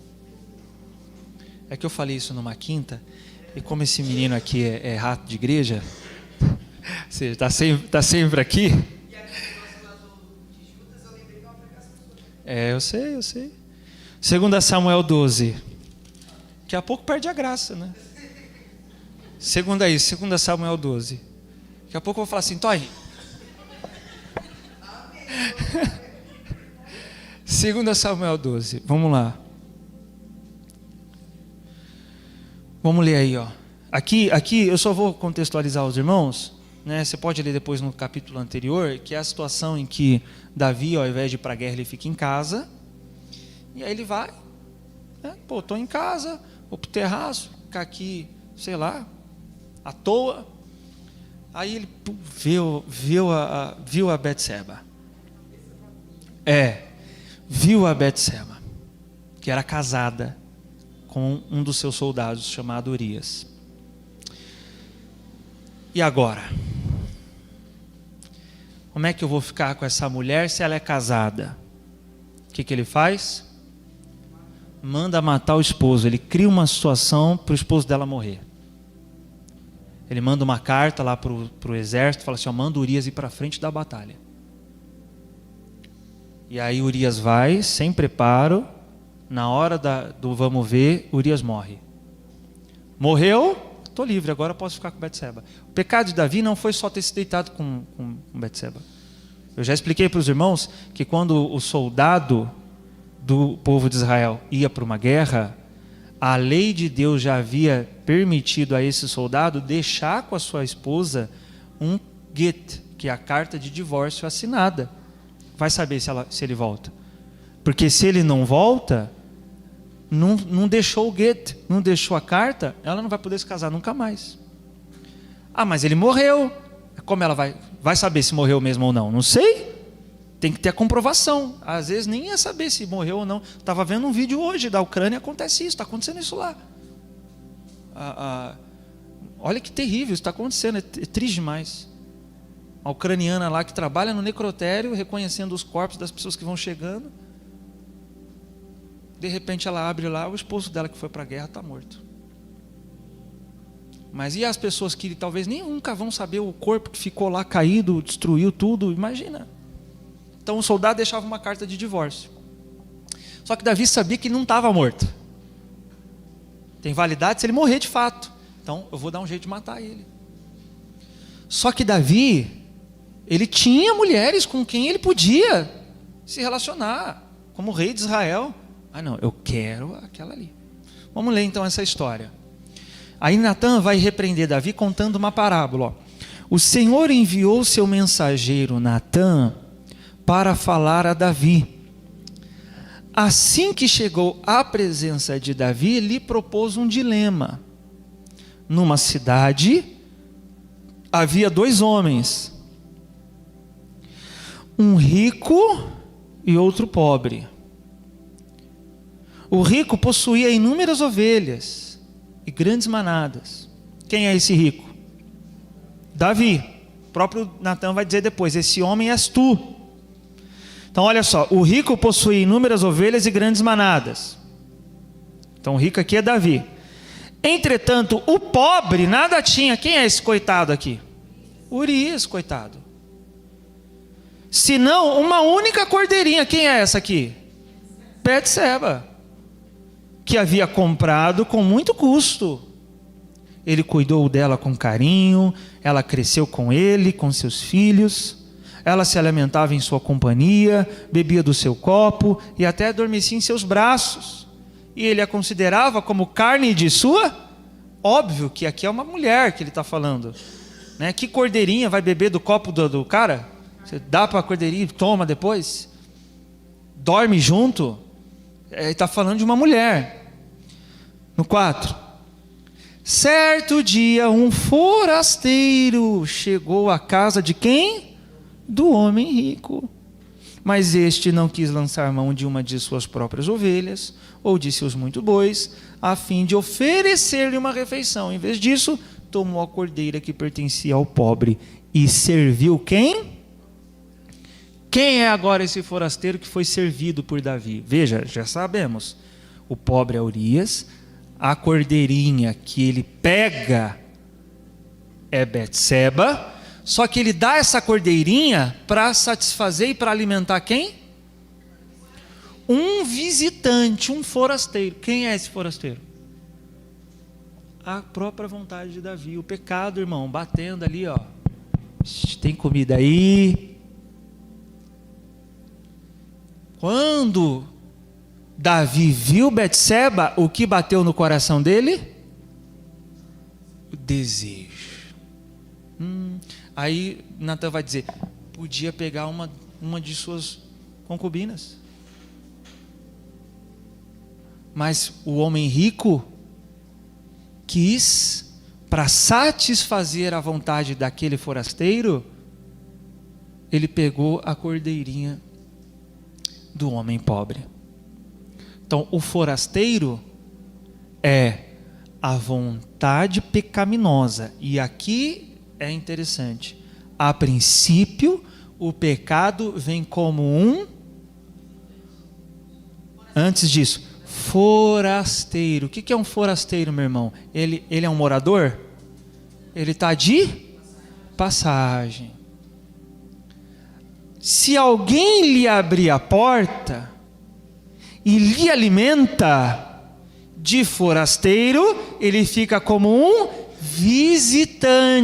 S1: É que eu falei isso numa quinta, e como esse menino aqui é rato de igreja, você está sempre aqui. Eu sei. 2 Samuel 12. Daqui a pouco perde a graça, né? 2 Samuel 12. Daqui a pouco eu vou falar assim, Toy. 2 Samuel 12. Vamos lá. Vamos ler aí, ó. Aqui eu só vou contextualizar os irmãos, né? Você pode ler depois no capítulo anterior, que é a situação em que Davi, ao invés de ir para a guerra, ele fica em casa. E aí ele vai, né? Pô, estou em casa, vou para o terraço, ficar aqui, sei lá, à toa. Aí ele viu a Betseba. Viu a Betseba, que era casada com um dos seus soldados, chamado Urias. E agora? Como é que eu vou ficar com essa mulher se ela é casada? O que ele faz? Manda matar o esposo. Ele cria uma situação para o esposo dela morrer. Ele manda uma carta lá para o exército, fala assim, manda Urias ir para a frente da batalha. E aí Urias vai, sem preparo, na hora do vamos ver, Urias morre. Morreu, estou livre, agora posso ficar com Betseba. O pecado de Davi não foi só ter se deitado com Betseba. Eu já expliquei para os irmãos que quando o soldado do povo de Israel ia para uma guerra, a lei de Deus já havia permitido a esse soldado deixar com a sua esposa um get, que é a carta de divórcio assinada. Vai saber se ele volta. Porque se ele não volta, não deixou o get, não deixou a carta, ela não vai poder se casar nunca mais. Mas ele morreu. Como ela vai saber se morreu mesmo ou não? Não sei. Tem que ter a comprovação. Às vezes nem ia saber se morreu ou não. Estava vendo um vídeo hoje da Ucrânia, acontece isso, está acontecendo isso lá. Olha que terrível, isso está acontecendo, é triste demais. A ucraniana lá que trabalha no necrotério, reconhecendo os corpos das pessoas que vão chegando. De repente ela abre lá, o esposo dela que foi para a guerra está morto. Mas e as pessoas que talvez nem nunca vão saber o corpo que ficou lá caído, destruiu tudo, imagina. Então o soldado deixava uma carta de divórcio. Só que Davi sabia que ele não estava morto. Tem validade se ele morrer de fato. Então eu vou dar um jeito de matar ele. Só que Davi, ele tinha mulheres com quem ele podia se relacionar, como rei de Israel. Não, eu quero aquela ali. Vamos ler então essa história. Aí Natã vai repreender Davi contando uma parábola. Ó. O Senhor enviou seu mensageiro Natã para falar a Davi. Assim que chegou à presença de Davi, lhe propôs um dilema. Numa cidade havia 2 homens, um rico e outro pobre. O rico possuía inúmeras ovelhas e grandes manadas. Quem é esse rico? Davi. O próprio Natã vai dizer depois: esse homem és tu. Então olha só, o rico possuía inúmeras ovelhas e grandes manadas. Então o rico aqui é Davi. Entretanto, o pobre nada tinha. Quem é esse coitado aqui? Urias, coitado. Senão uma única cordeirinha. Quem é essa aqui? Betseba, que havia comprado com muito custo. Ele cuidou dela com carinho, ela cresceu com ele, com seus filhos, ela se alimentava em sua companhia, bebia do seu copo e até adormecia em seus braços. E ele a considerava como carne de sua. Óbvio que aqui é uma mulher que ele está falando, né? Que cordeirinha vai beber do copo do cara? Você dá para a cordeirinha e toma depois? Dorme junto? Ele está falando de uma mulher. No 4. Certo dia um forasteiro chegou à casa de quem? Do homem rico. Mas este não quis lançar mão de uma de suas próprias ovelhas ou de seus muitos bois, a fim de oferecer-lhe uma refeição. Em vez disso, tomou a cordeira que pertencia ao pobre e serviu quem? Quem é agora esse forasteiro que foi servido por Davi? Veja, já sabemos. O pobre é Urias, a cordeirinha que ele pega é Betseba, só que ele dá essa cordeirinha para satisfazer e para alimentar quem? Um visitante, um forasteiro. Quem é esse forasteiro? A própria vontade de Davi. O pecado, irmão, batendo ali, ó. Tem comida aí. Quando Davi viu Betseba, o que bateu no coração dele? O desejo. Aí Natã vai dizer: podia pegar uma de suas concubinas. Mas o homem rico quis, para satisfazer a vontade daquele forasteiro, ele pegou a cordeirinha do homem pobre. Então, o forasteiro é a vontade pecaminosa. E aqui é interessante. A princípio, o pecado vem como antes disso, forasteiro. O que é um forasteiro, meu irmão? Ele é um morador? Ele está de passagem. Se alguém lhe abrir a porta e lhe alimenta, de forasteiro, ele fica como um visitante.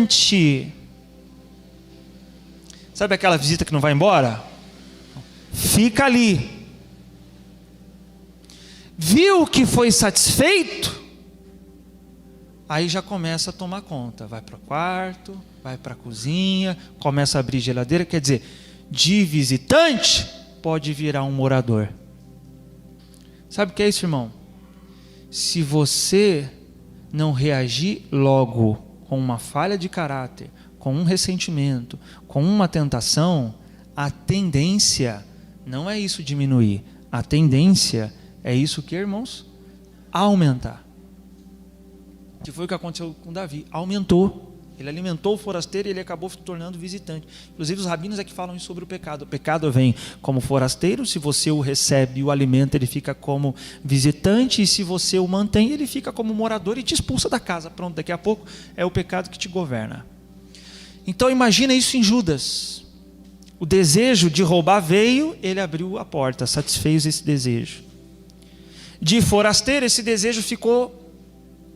S1: Sabe aquela visita que não vai embora? Fica ali. Viu que foi satisfeito? Aí já começa a tomar conta. Vai para o quarto, vai para a cozinha, começa a abrir geladeira. Quer dizer, de visitante pode virar um morador. Sabe o que é isso, irmão? Se você não reagir logo com uma falha de caráter, com um ressentimento, com uma tentação, a tendência não é isso diminuir. A tendência é isso que, irmãos? Aumentar. Que foi o que aconteceu com Davi. Aumentou. Ele alimentou o forasteiro e ele acabou se tornando visitante. Inclusive os rabinos é que falam sobre o pecado. O pecado vem como forasteiro, se você o recebe e o alimenta, ele fica como visitante, e se você o mantém, ele fica como morador e te expulsa da casa. Pronto, daqui a pouco é o pecado que te governa. Então imagina isso em Judas. O desejo de roubar veio, ele abriu a porta, satisfez esse desejo. De forasteiro, esse desejo ficou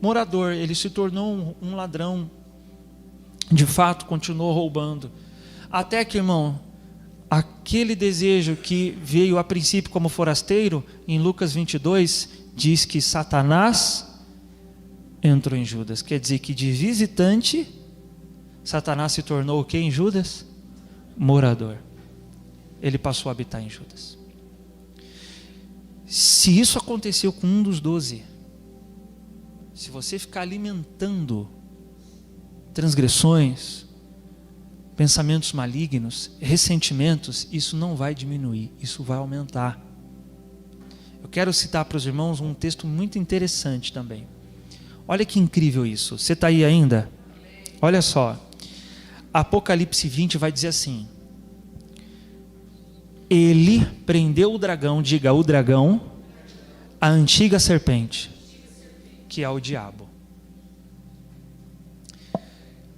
S1: morador, ele se tornou um ladrão. De fato, continuou roubando. Até que, irmão, aquele desejo que veio a princípio como forasteiro, em Lucas 22, diz que Satanás entrou em Judas. Quer dizer que de visitante, Satanás se tornou o que em Judas? Morador. Ele passou a habitar em Judas. Se isso aconteceu com um dos 12, se você ficar alimentando transgressões, pensamentos malignos, ressentimentos, isso não vai diminuir, isso vai aumentar. Eu quero citar para os irmãos um texto muito interessante também. Olha que incrível isso. Você está aí ainda? Olha só. Apocalipse 20 vai dizer assim: ele prendeu o dragão, diga o dragão, a antiga serpente, que é o diabo.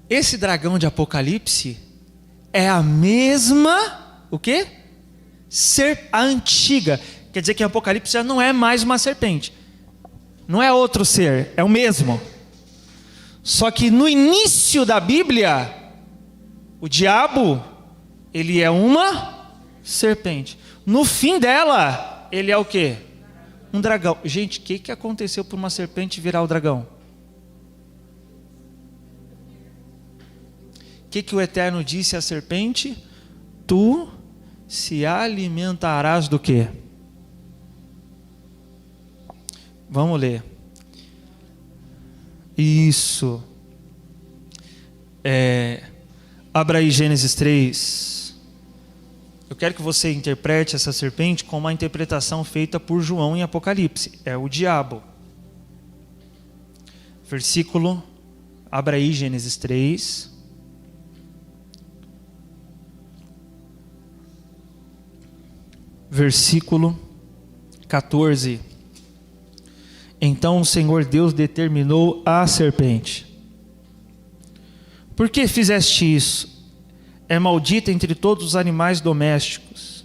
S1: Esse dragão de Apocalipse é a mesma, o quê? A antiga. Quer dizer que em Apocalipse já não é mais uma serpente. Não é outro ser, é o mesmo. Só que no início da Bíblia, o diabo, ele é uma serpente. No fim dela, ele é o quê? Um dragão. Gente, o que aconteceu por uma serpente virar o dragão? O que o Eterno disse à serpente? Tu se alimentarás do quê? Vamos ler. Isso. Abra aí Gênesis 3. Eu quero que você interprete essa serpente com uma interpretação feita por João em Apocalipse. É o diabo. Versículo. Abra aí Gênesis 3. Versículo 14. Então o Senhor Deus determinou à serpente: por que fizeste isso? É maldita entre todos os animais domésticos,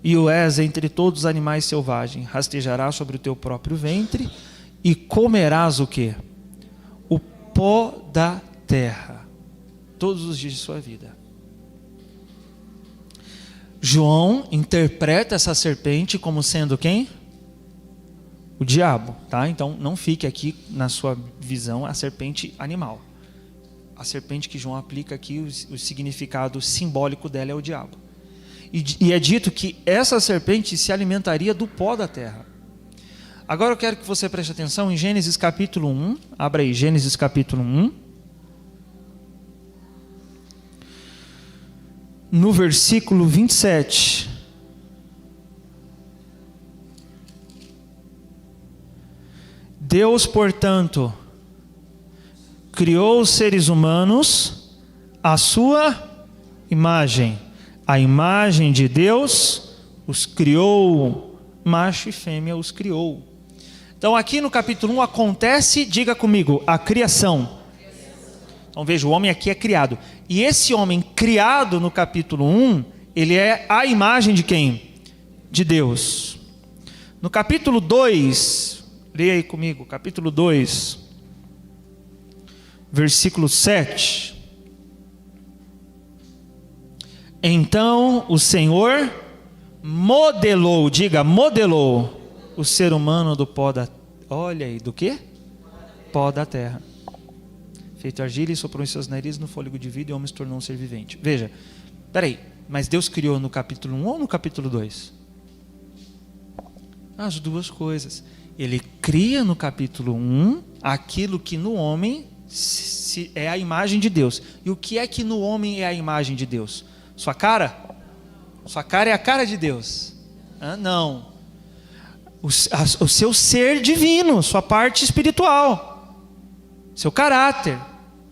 S1: e o és entre todos os animais selvagens. Rastejarás sobre o teu próprio ventre, e comerás o quê? O pó da terra, todos os dias de sua vida. João interpreta essa serpente como sendo quem? O diabo, tá? Então não fique aqui na sua visão a serpente animal. A serpente que João aplica aqui, o significado simbólico dela é o diabo. E é dito que essa serpente se alimentaria do pó da terra. Agora eu quero que você preste atenção em Gênesis capítulo 1. Abra aí, Gênesis capítulo 1. No versículo 27. Deus, portanto, criou os seres humanos à sua imagem. A imagem de Deus os criou, macho e fêmea os criou. Então aqui no capítulo 1 acontece, diga comigo, a criação. Então veja, o homem aqui é criado. E esse homem criado no capítulo 1, ele é a imagem de quem? De Deus. No capítulo 2, leia aí comigo, capítulo 2, versículo 7. Então o Senhor modelou, diga, modelou o ser humano do pó da... Olha aí, do quê? Pó da terra. Feito argila e soprou em seus narizes no fôlego de vida, e o homem se tornou um ser vivente. Veja, peraí, mas Deus criou no capítulo 1 ou no capítulo 2? As duas coisas. Ele cria no capítulo 1 aquilo que no homem é a imagem de Deus. E o que é que no homem é a imagem de Deus? Sua cara? Sua cara é a cara de Deus? Não. O seu ser divino, sua parte espiritual, seu caráter.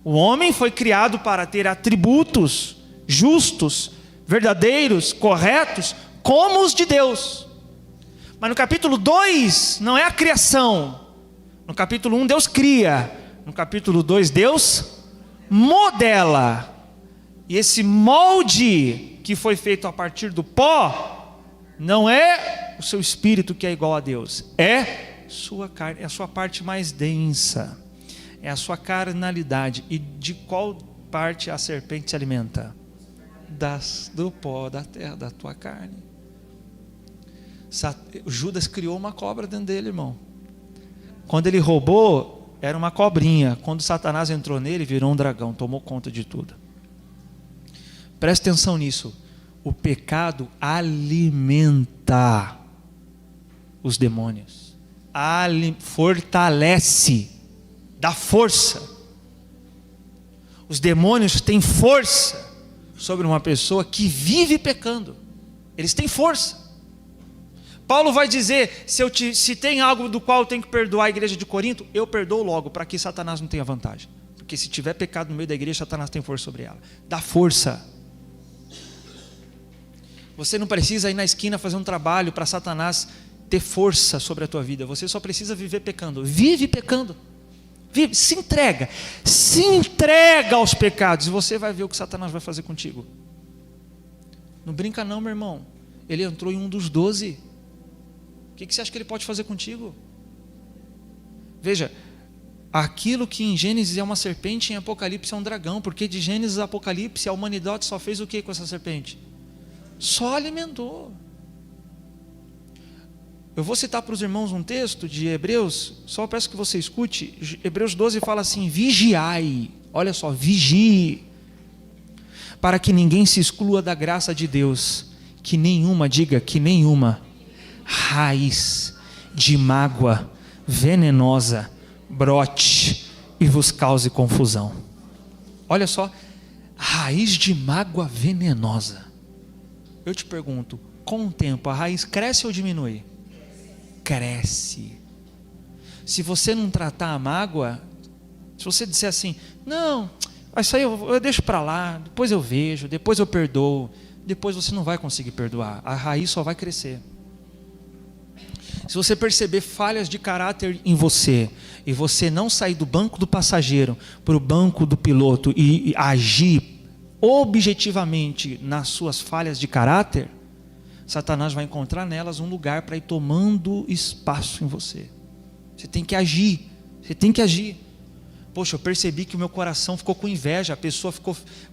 S1: O homem foi criado para ter atributos justos, verdadeiros, corretos, como os de Deus. Mas no capítulo 2 não é a criação. No capítulo 1 Deus cria. No capítulo 2 Deus modela. E esse molde que foi feito a partir do pó não é o seu espírito que é igual a Deus, é sua carne, é a sua parte mais densa, é a sua carnalidade. E de qual parte a serpente se alimenta? Do pó da terra, da tua carne. Judas criou uma cobra dentro dele, irmão. Quando ele roubou, era uma cobrinha. Quando Satanás entrou nele, virou um dragão, tomou conta de tudo. Presta atenção nisso. O pecado alimenta os demônios. Fortalece, dá força. Os demônios têm força sobre uma pessoa que vive pecando. Eles têm força. Paulo vai dizer, se tem algo do qual eu tenho que perdoar a igreja de Corinto, eu perdoo logo, para que Satanás não tenha vantagem. Porque se tiver pecado no meio da igreja, Satanás tem força sobre ela. Dá força. Você não precisa ir na esquina fazer um trabalho para Satanás ter força sobre a tua vida. Você só precisa viver pecando. Vive pecando. Vive, se entrega aos pecados, e você vai ver o que Satanás vai fazer contigo. Não brinca não, meu irmão. Ele entrou em um dos 12. O que você acha que ele pode fazer contigo? Veja, aquilo que em Gênesis é uma serpente, em Apocalipse é um dragão, porque de Gênesis a Apocalipse a humanidade só fez o que com essa serpente? Só alimentou. Eu vou citar para os irmãos um texto de Hebreus, só peço que você escute. Hebreus 12 fala assim: vigiai, olha só, vigie, para que ninguém se exclua da graça de Deus, que nenhuma raiz de mágoa venenosa brote e vos cause confusão. Olha só, raiz de mágoa venenosa. Eu te pergunto, com o tempo a raiz cresce ou diminui? Cresce. Se você não tratar a mágoa, se você disser assim, não, isso aí eu deixo para lá, depois eu vejo, depois eu perdoo, depois você não vai conseguir perdoar, a raiz só vai crescer. Se você perceber falhas de caráter em você, e você não sair do banco do passageiro para o banco do piloto e agir objetivamente nas suas falhas de caráter, Satanás vai encontrar nelas um lugar para ir tomando espaço em você. Você tem que agir. Poxa, eu percebi que o meu coração ficou com inveja. A pessoa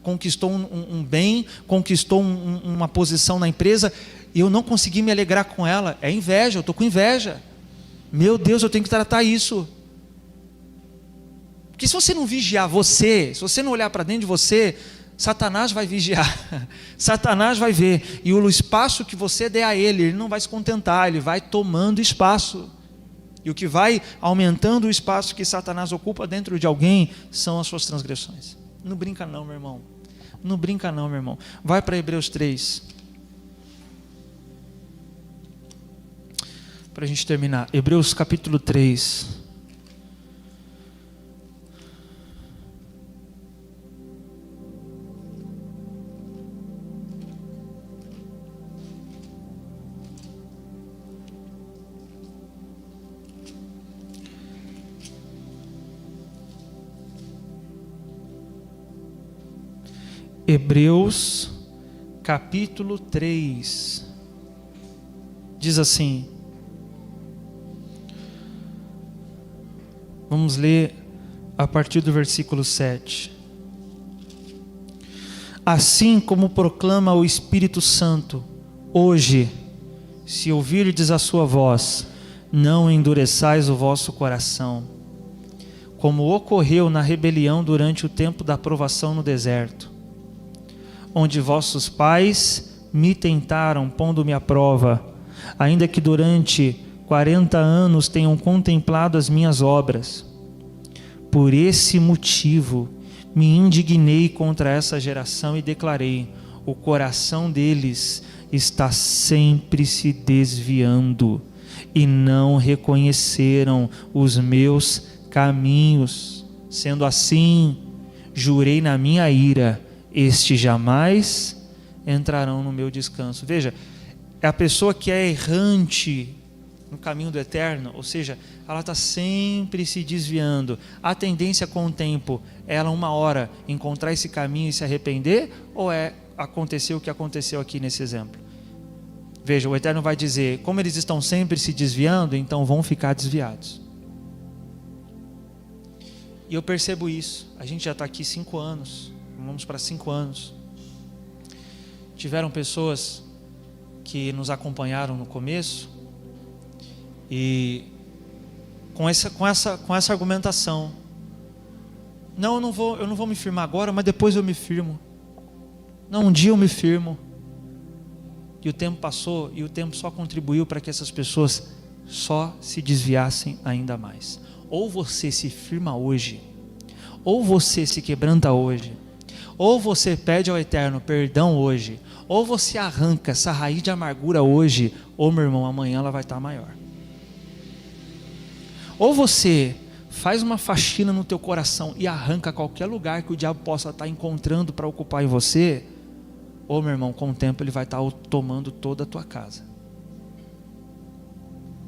S1: conquistou um bem, conquistou uma posição na empresa, e eu não consegui me alegrar com ela. É inveja, eu estou com inveja. Meu Deus, eu tenho que tratar isso. Porque se você não vigiar você, se você não olhar para dentro de você, Satanás vai vigiar, Satanás vai ver, e o espaço que você der a ele não vai se contentar, ele vai tomando espaço, e o que vai aumentando o espaço que Satanás ocupa dentro de alguém, são as suas transgressões. Não brinca não, meu irmão, vai para Hebreus 3, para a gente terminar, Hebreus capítulo 3, Hebreus capítulo 3 diz assim, vamos ler a partir do versículo 7. Assim como proclama o Espírito Santo, hoje, se ouvirdes a sua voz, não endureçais o vosso coração, como ocorreu na rebelião durante o tempo da provação no deserto, onde vossos pais me tentaram, pondo-me à prova, ainda que durante 40 anos tenham contemplado as minhas obras. Por esse motivo me indignei contra essa geração e declarei: o coração deles está sempre se desviando, e não reconheceram os meus caminhos. Sendo assim, jurei na minha ira: estes jamais entrarão no meu descanso. Veja, é a pessoa que é errante no caminho do eterno, ou seja, ela está sempre se desviando. A tendência com o tempo, ela uma hora encontrar esse caminho e se arrepender, ou acontecer o que aconteceu aqui nesse exemplo? Veja, o Eterno vai dizer, como eles estão sempre se desviando, então vão ficar desviados. E eu percebo isso. A gente já está aqui 5 anos, vamos para 5 anos. Tiveram pessoas que nos acompanharam no começo, e com essa argumentação. Não, eu não vou me firmar agora, mas depois eu me firmo. Não, um dia eu me firmo. E o tempo passou, e o tempo só contribuiu para que essas pessoas só se desviassem ainda mais. Ou você se firma hoje, ou você se quebranta hoje, ou você pede ao Eterno perdão hoje, ou você arranca essa raiz de amargura hoje, ou, meu irmão, amanhã ela vai estar maior. Ou você faz uma faxina no teu coração e arranca qualquer lugar que o diabo possa estar encontrando para ocupar em você, ou, meu irmão, com o tempo ele vai estar tomando toda a tua casa.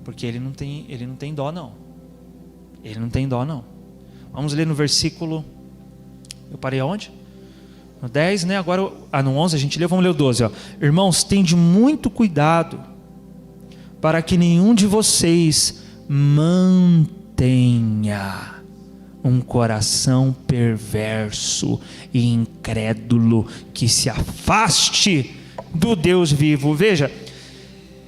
S1: Porque ele não tem dó não. Ele não tem dó não. Vamos ler no versículo, eu parei aonde? No 10, né? Agora, no 11 a gente leu, vamos ler o 12. Ó. Irmãos, tende muito cuidado para que nenhum de vocês mantenha um coração perverso e incrédulo que se afaste do Deus vivo. Veja,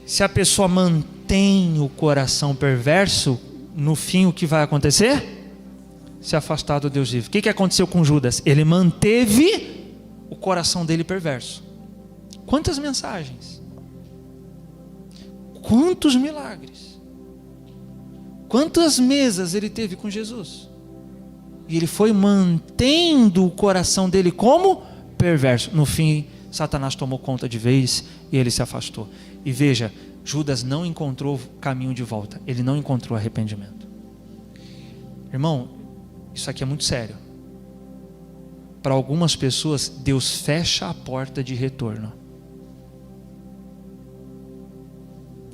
S1: se a pessoa mantém o coração perverso, no fim o que vai acontecer? Se afastar do Deus vivo. O que aconteceu com Judas? Ele manteve o coração dele perverso. Quantas mensagens? Quantos milagres? Quantas mesas ele teve com Jesus? E ele foi mantendo o coração dele como perverso. No fim, Satanás tomou conta de vez e ele se afastou. E veja, Judas não encontrou caminho de volta. Ele não encontrou arrependimento. Irmão, isso aqui é muito sério. Para algumas pessoas, Deus fecha a porta de retorno.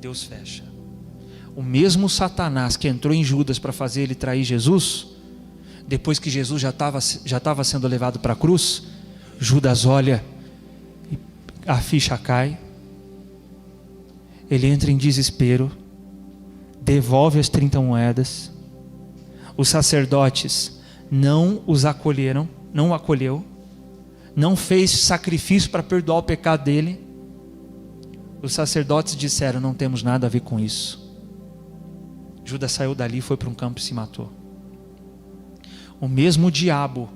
S1: Deus fecha. O mesmo Satanás que entrou em Judas para fazer ele trair Jesus, depois que Jesus já estava sendo levado para a cruz, Judas olha, e a ficha cai, ele entra em desespero, devolve as 30 moedas, os sacerdotes não os acolheram, não o acolheu, não fez sacrifício para perdoar o pecado dele. Os sacerdotes disseram: não temos nada a ver com isso. Judas saiu dali, foi para um campo e se matou. O mesmo diabo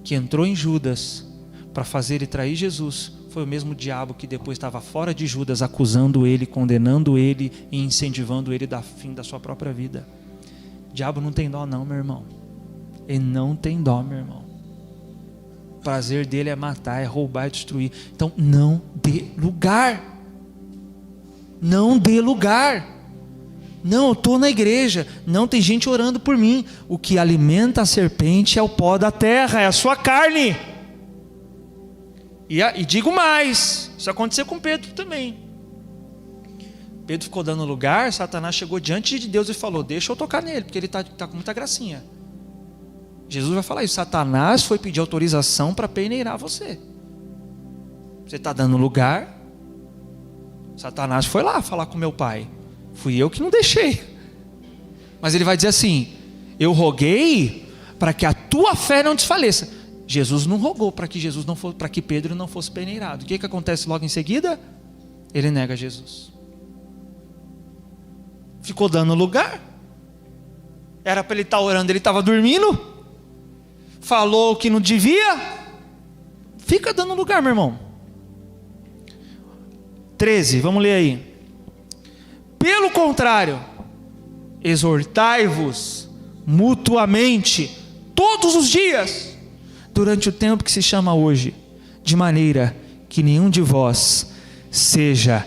S1: que entrou em Judas para fazer ele trair Jesus, foi o mesmo diabo que depois estava fora de Judas, acusando ele, condenando ele e incentivando ele da fim da sua própria vida. O diabo não tem dó não, meu irmão. Ele não tem dó, meu irmão. O prazer dele é matar, é roubar, é destruir. Então não dê lugar. Não dê lugar. Não, eu estou na igreja, não tem gente orando por mim. O que alimenta a serpente é o pó da terra, é a sua carne. E digo mais, isso aconteceu com Pedro também. Pedro ficou dando lugar, Satanás chegou diante de Deus e falou: deixa eu tocar nele, porque ele está com muita gracinha. Jesus vai falar isso: Satanás foi pedir autorização para peneirar você. Você está dando lugar. Satanás foi lá falar com meu pai. Fui eu que não deixei. Mas ele vai dizer assim: eu roguei para que a tua fé não desfaleça. Jesus não rogou para que Pedro não fosse peneirado. O que acontece logo em seguida? Ele nega Jesus. Ficou dando lugar. Era para ele estar orando, ele estava dormindo. Falou o que não devia. Fica dando lugar, meu irmão. 13, vamos ler aí. Pelo contrário, exortai-vos mutuamente todos os dias, durante o tempo que se chama hoje, de maneira que nenhum de vós seja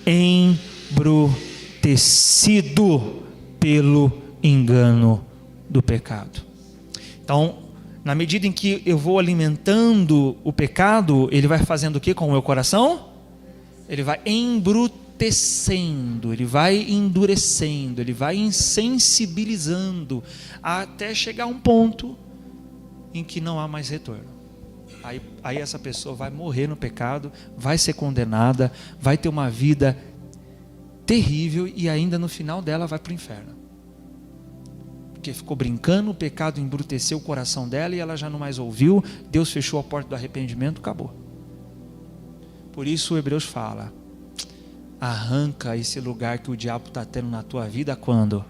S1: embrutecido pelo engano do pecado. Então, na medida em que eu vou alimentando o pecado, ele vai fazendo o que com o meu coração? Ele vai embrutecendo, ele vai endurecendo, ele vai insensibilizando, até chegar a um ponto em que não há mais retorno. Aí essa pessoa vai morrer no pecado, vai ser condenada, vai ter uma vida terrível e ainda no final dela vai para o inferno. Porque ficou brincando, o pecado embruteceu o coração dela e ela já não mais ouviu, Deus fechou a porta do arrependimento, acabou. Por isso o Hebreus fala: arranca esse lugar que o diabo está tendo na tua vida quando?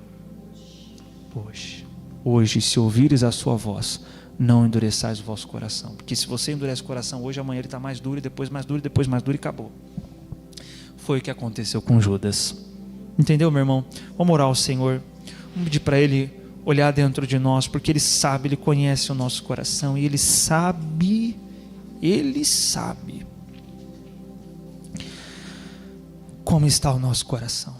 S1: Hoje, se ouvires a sua voz, não endureçais o vosso coração. Porque se você endurece o coração hoje, amanhã ele está mais duro, e depois mais duro, e depois mais duro, e acabou. Foi o que aconteceu com Judas. Entendeu, meu irmão? Vamos orar ao Senhor. Vamos pedir para Ele olhar dentro de nós, porque Ele sabe, Ele conhece o nosso coração, e Ele sabe como está o nosso coração.